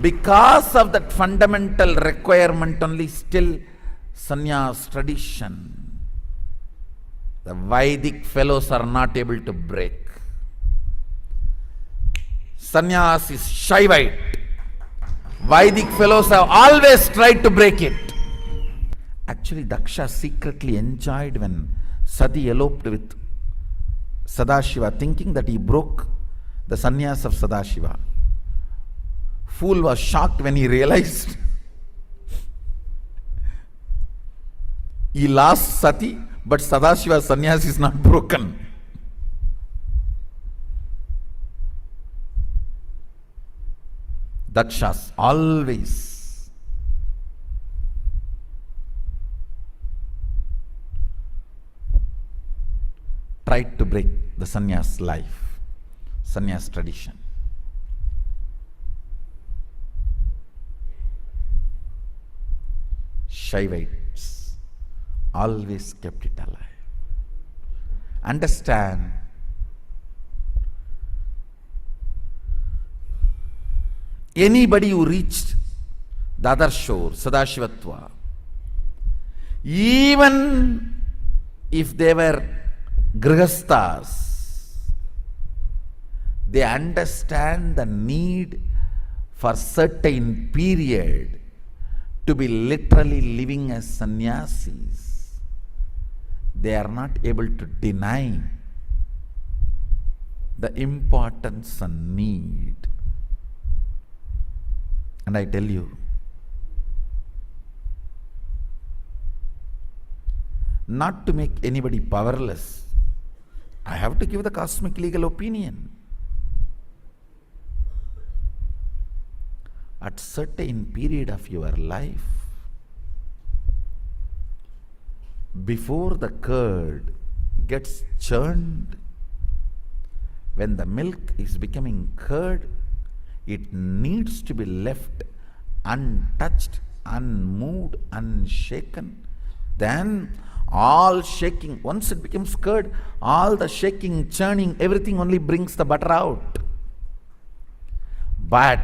Because of that fundamental requirement only, still sannyas tradition, the Vedic fellows are not able to break. Sannyas is Shaivite. Vedic fellows have always tried to break it. Actually, Daksha secretly enjoyed when Sati eloped with Sadashiva, thinking that he broke the sannyas of Sadashiva. Fool was shocked when he realized he lost Sati, but Sadashiva's sannyas is not broken. Dakshas always tried to break the sannyas life, sannyas tradition. Shaivites always kept it alive. Understand, anybody who reached the other shore, Sadashivatva, even if they were grihasthas, they understand the need for certain period to be literally living as sannyasis. They are not able to deny the importance and need. And I tell you, not to make anybody powerless, I have to give the cosmic legal opinion. At certain period of your life, before the curd gets churned, when the milk is becoming curd, it needs to be left untouched, unmoved, unshaken. Then all shaking, once it becomes curd, all the shaking, churning, everything only brings the butter out. But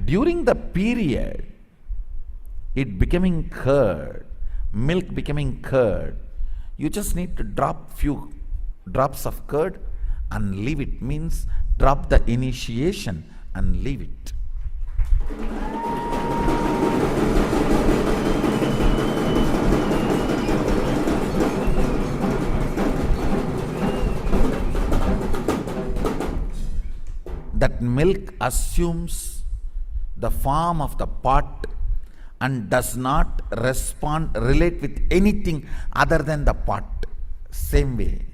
during the period, it becoming curd, milk becoming curd, you just need to drop few drops of curd and leave it. Means drop the initiation and leave it. That milk assumes the form of the pot and does not relate with anything other than the pot. Same way,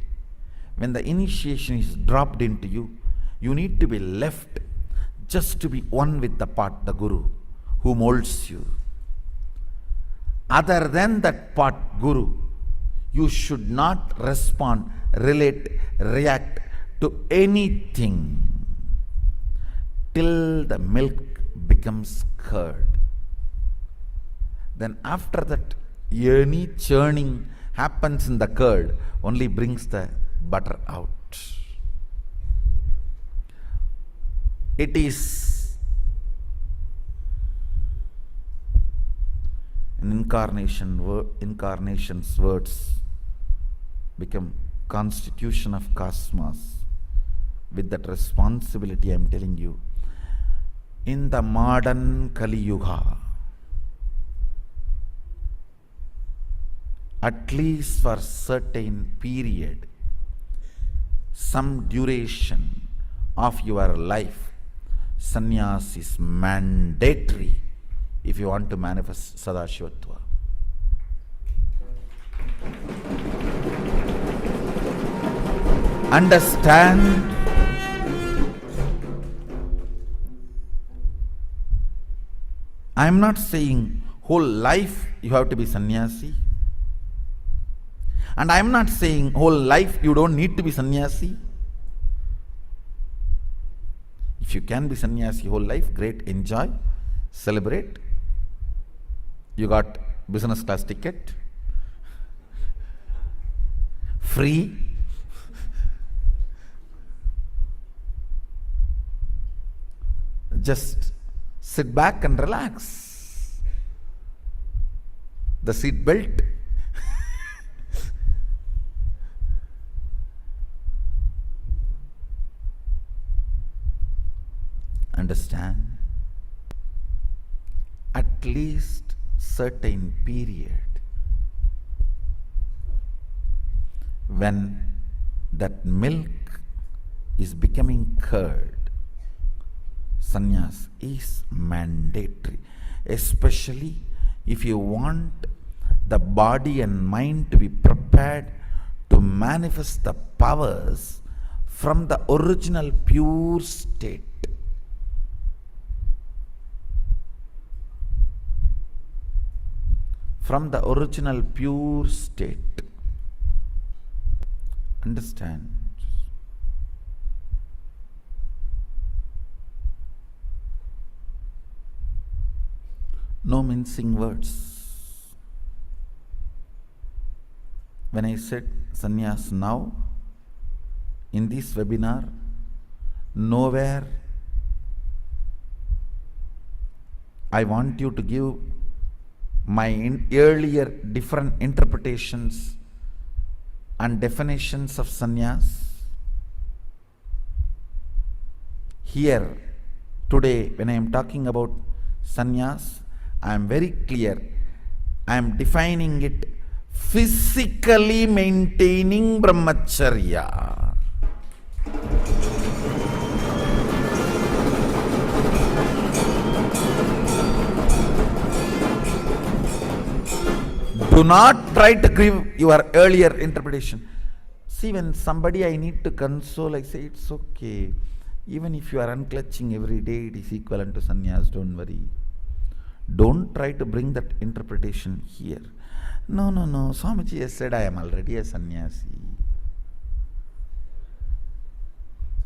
when the initiation is dropped into you, you need to be left just to be one with the pot, the Guru, who molds you. Other than that pot, Guru, you should not respond, relate, react to anything till the milk becomes curd. Then after that, any churning happens in the curd only brings the butter out. It is an incarnation's words become constitution of cosmos. With that responsibility, I am telling you, in the modern Kali Yuga, at least for certain period, some duration of your life, sannyas is mandatory if you want to manifest Sadashivatva. Understand, I am not saying whole life you have to be sannyasi, and I am not saying whole life you don't need to be sannyasi. If you can be sannyasi whole life, great, enjoy, celebrate. You got business class ticket, free. Just sit back and relax. The seat belt. Understand? At least certain period when that milk is becoming curd, sannyas is mandatory, especially if you want the body and mind to be prepared to manifest the powers from the original pure state. from the original pure state. Understand? No mincing words. When I said sannyas now, in this webinar, nowhere I want you to give my earlier different interpretations and definitions of sannyas. Here, today, when I am talking about sannyas, I am very clear. I am defining it physically maintaining brahmacharya. Do not try to give your earlier interpretation. See, when somebody I need to console, I say it's okay. Even if you are unclutching every day, it is equivalent to sannyas, don't worry. Don't try to bring that interpretation here. No, Swamiji has said I am already a sannyasi.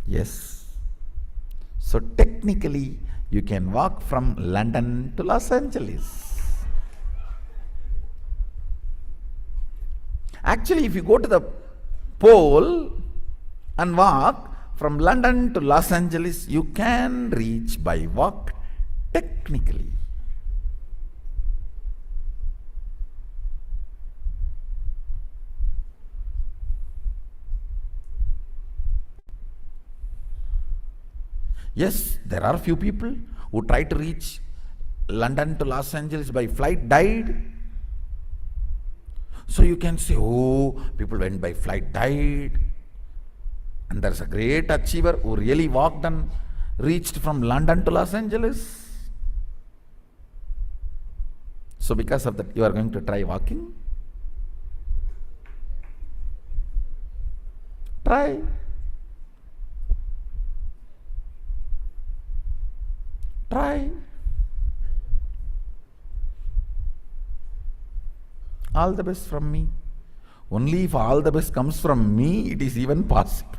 Yes. So technically, you can walk from London to Los Angeles. Actually, if you go to the pole and walk from London to Los Angeles, you can reach by walk technically. Yes, there are few people who try to reach London to Los Angeles by flight, died. So you can say, oh, people went by flight, died. And there's a great achiever who really walked and reached from London to Los Angeles. So because of that, you are going to try walking? Try. Try. All the best from me. Only if all the best comes from me, it is even possible.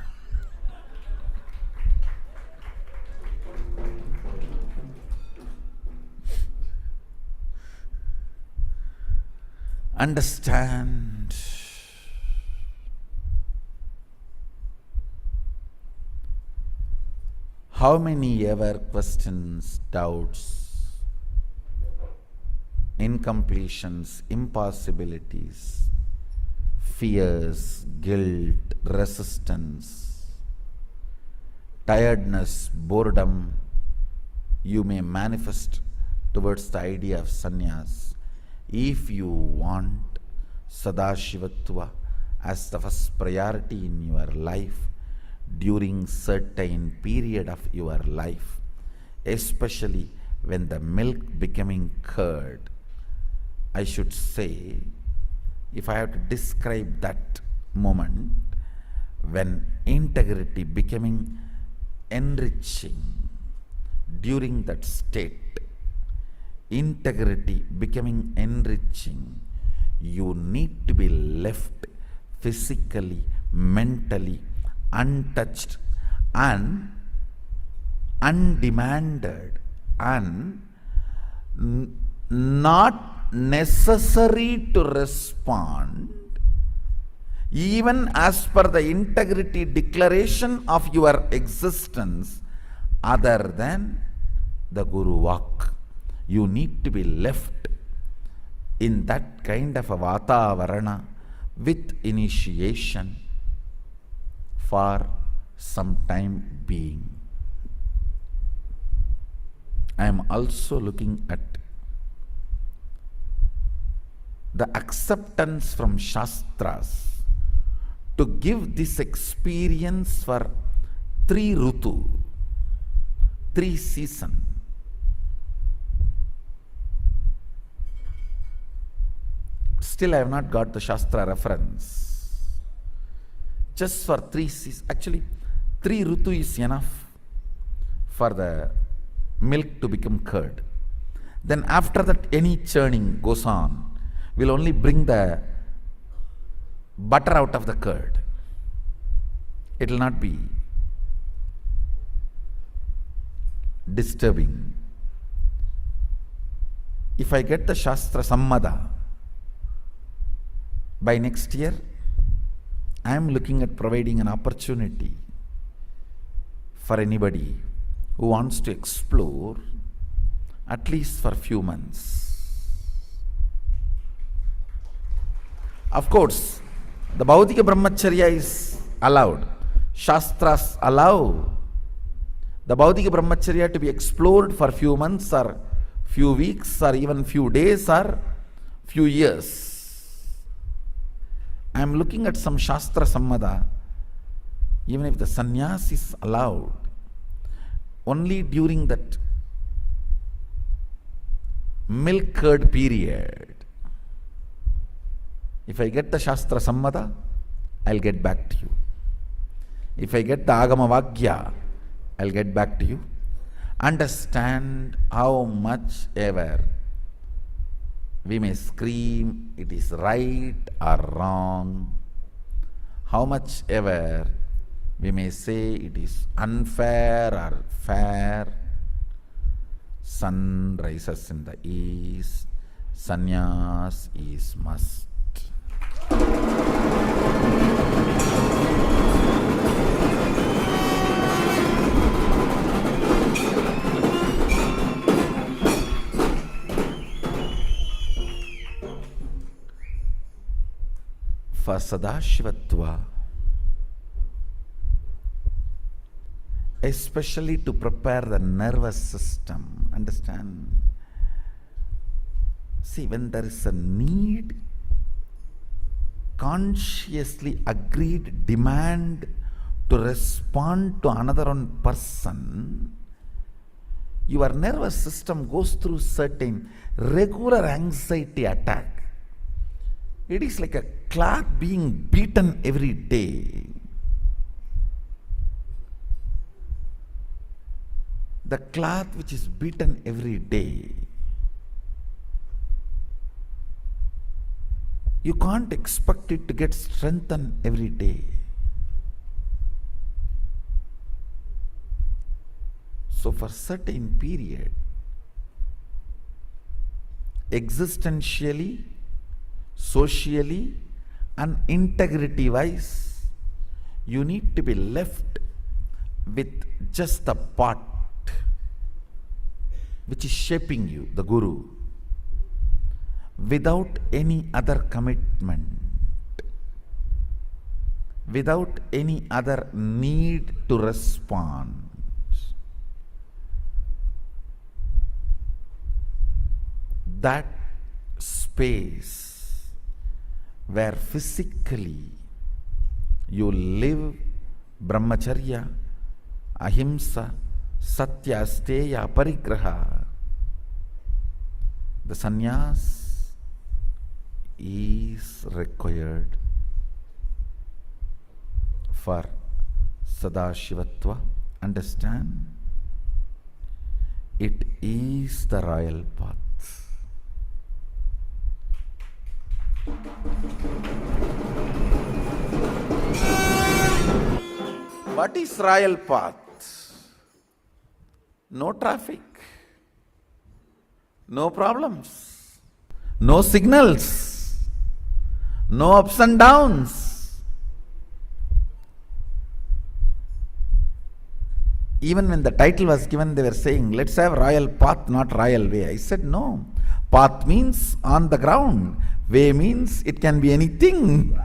Understand. How many ever questions, doubts, incompletions, impossibilities, fears, guilt, resistance, tiredness, boredom you may manifest towards the idea of sannyas if you want Sadashivatva as the first priority in your life during certain period of your life, especially when the milk becoming curd. I should say, if I have to describe that moment when integrity becoming enriching during that state, integrity becoming enriching, you need to be left physically, mentally untouched and undemanded and not necessary to respond even as per the integrity declaration of your existence other than the Guru Vak. You need to be left in that kind of a Vatavarana with initiation for some time being. I am also looking at the acceptance from Shastras to give this experience for 3 Rutu, 3 seasons. Still I have not got the Shastra reference. Just for 3 seasons. Actually, 3 Rutu is enough for the milk to become curd. Then after that, any churning goes on. will only bring the butter out of the curd. It will not be disturbing. If I get the Shastra Sammada, by next year, I am looking at providing an opportunity for anybody who wants to explore, at least for a few months. Of course, the Bhaudika Brahmacharya is allowed. Shastras allow the Bhaudika Brahmacharya to be explored for few months or few weeks or even few days or few years. I am looking at some Shastra Sammada, even if the sannyas is allowed, only during that milk curd period. If I get the Shastra Sammada, I'll get back to you. If I get the Agama Vagya, I'll get back to you. Understand how much ever we may scream it is right or wrong, how much ever we may say it is unfair or fair. Sun rises in the east, sannyas is must. For Sadashivatva, especially to prepare the nervous system, understand? See, when there is a need, consciously agreed demand to respond to another one person, your nervous system goes through certain regular anxiety attack. It is like a cloth being beaten every day. The cloth which is beaten every day, you can't expect it to get strengthened every day. So for certain period, existentially, socially and integrity wise, you need to be left with just the part which is shaping you, the Guru, without any other commitment, without any other need to respond. That space where physically you live brahmacharya, ahimsa, satya, asteya, parigraha, the sannyas is required for Sadashivatva. Understand? It is the royal path. What is royal path? No traffic, no problems, no signals, no ups and downs. Even when the title was given, they were saying, let's have royal path, not royal way. I said, no. Path means on the ground. Way means it can be anything.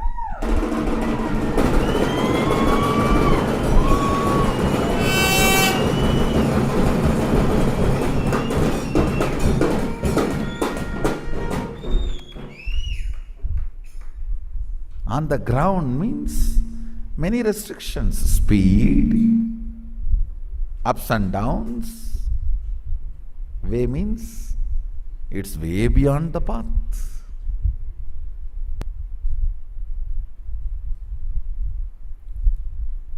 On the ground means many restrictions, speed, ups and downs. Way means it's way beyond the path.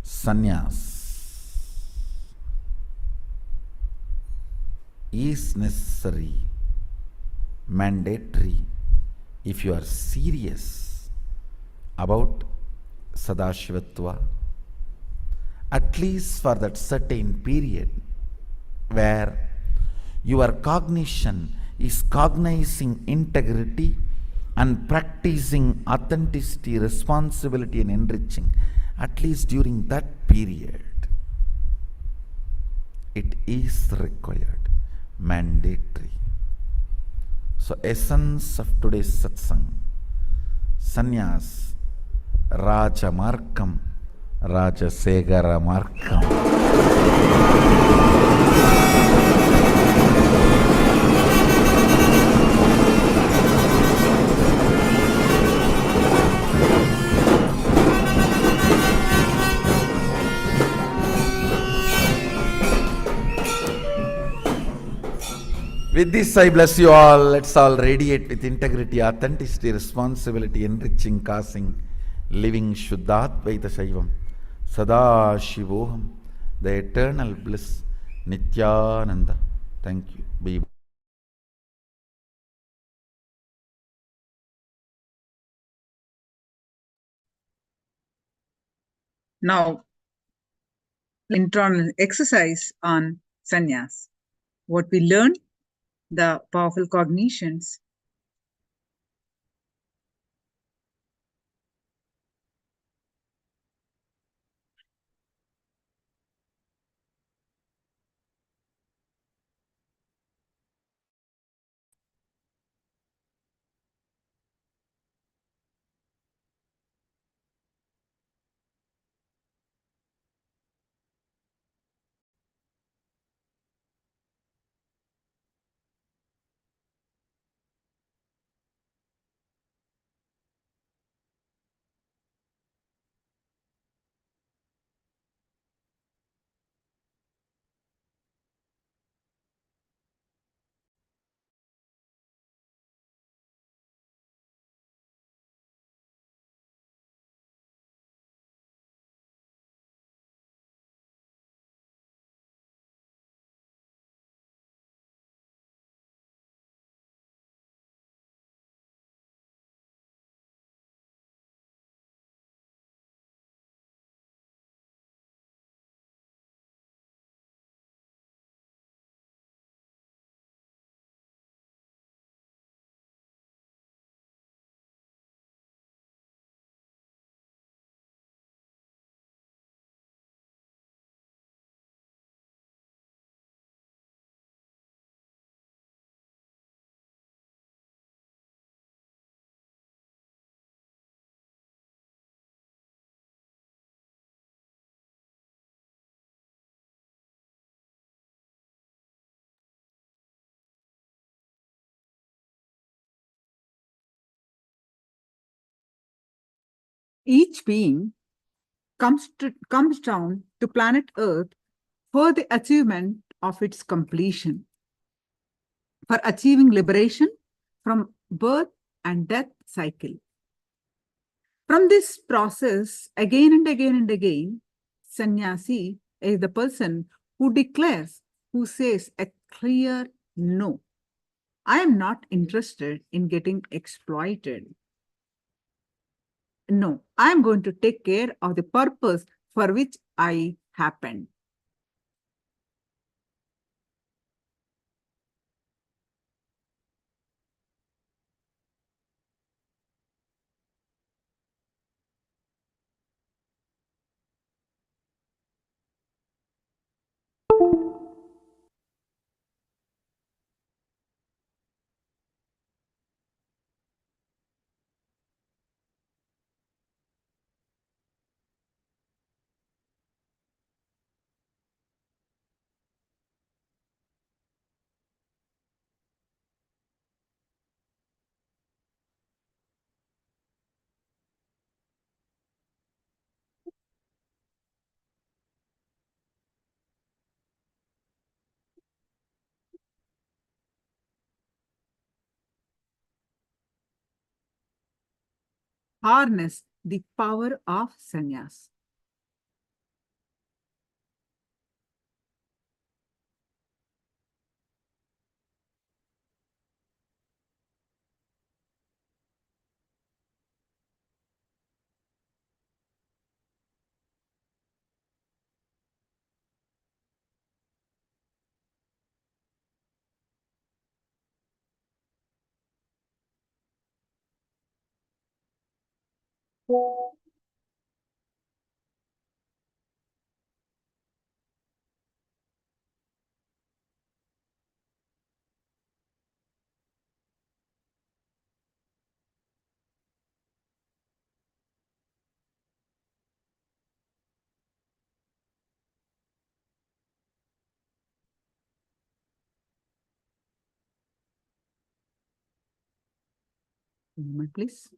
Sannyas is necessary, mandatory, if you are serious about Sadashivatva, at least for that certain period where your cognition is cognizing integrity and practicing authenticity, responsibility and enriching, at least during that period, it is required, mandatory. So essence of today's satsang, sannyas, Raja Markam, Raja Segara Markam. With this, I bless you all. Let's all radiate with integrity, authenticity, responsibility, enriching, causing, living Shuddhadvaita Shaivam, Sadashivoham, the eternal bliss, Nithyananda. Thank you. Be Now, internal exercise on sannyas. What we learned, the powerful cognitions, each being comes down to planet Earth for the achievement of its completion, for achieving liberation from birth and death cycle. From this process, again and again and again, sannyasi is the person who declares, who says a clear no. I am not interested in getting exploited. No, I am going to take care of the purpose for which I happened. Harness the power of sannyas. One moment, please.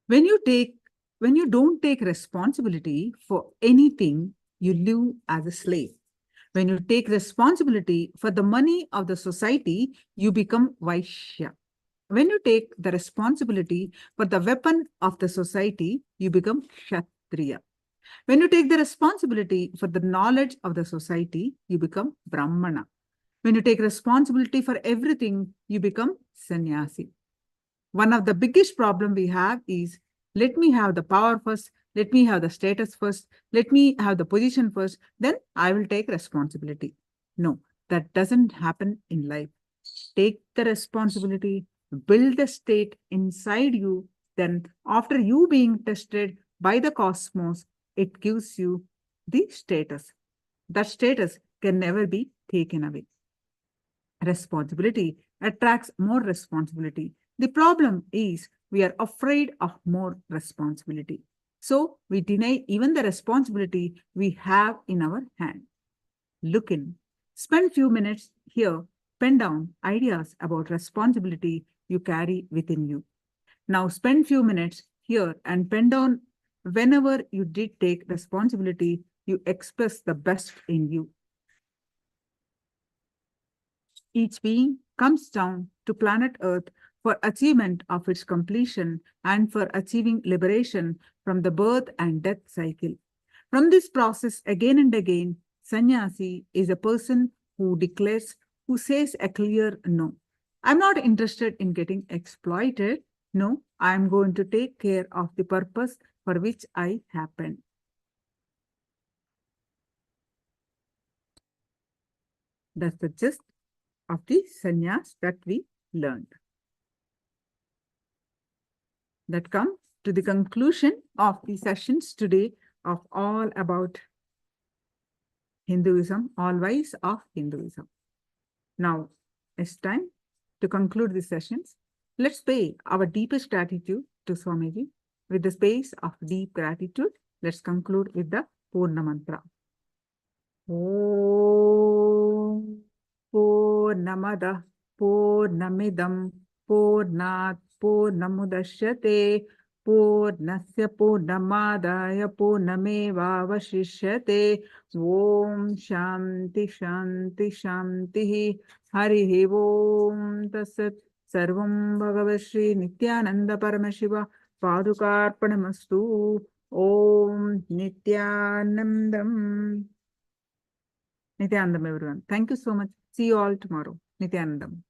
When you don't take responsibility for anything, you live as a slave. When you take responsibility for the money of the society, you become Vaishya. When you take the responsibility for the weapon of the society, you become Kshatriya. When you take the responsibility for the knowledge of the society, you become Brahmana. When you take responsibility for everything, you become sannyasi. One of the biggest problem we have is, let me have the power first, let me have the status first, let me have the position first, then I will take responsibility. No, that doesn't happen in life. Take the responsibility, build the state inside you, then after you being tested by the cosmos, it gives you the status. That status can never be taken away. Responsibility attracts more responsibility. The problem is we are afraid of more responsibility. So we deny even the responsibility we have in our hand. Look in. Spend few minutes here. Pen down ideas about responsibility you carry within you. Now spend few minutes here and pen down whenever you did take responsibility, you express the best in you. Each being comes down to planet Earth for achievement of its completion and for achieving liberation from the birth and death cycle. From this process, again and again, sannyasi is a person who declares, who says a clear no. I'm not interested in getting exploited. No, I'm going to take care of the purpose for which I happen. That's the gist of the sannyas that we learned. That comes to the conclusion of the sessions today of all about Hinduism, all ways of Hinduism. Now, it's time to conclude the sessions. Let's pay our deepest gratitude to Swamiji. With the space of deep gratitude, let's conclude with the Purna Mantra. Om Purnamada Purnamidam Purnat Purnamudashyate Purnasya Purnamadaya Purnameva Vashishyate. Om Shanti Shanti Shanti Harihi Om Tasat Sarvam Bhagavat Sri Nithyananda Paramashiva Padukarpanamastu. Om Nithyanandam. Nithyanandam, everyone. Thank you so much. See you all tomorrow. Nithyanandam.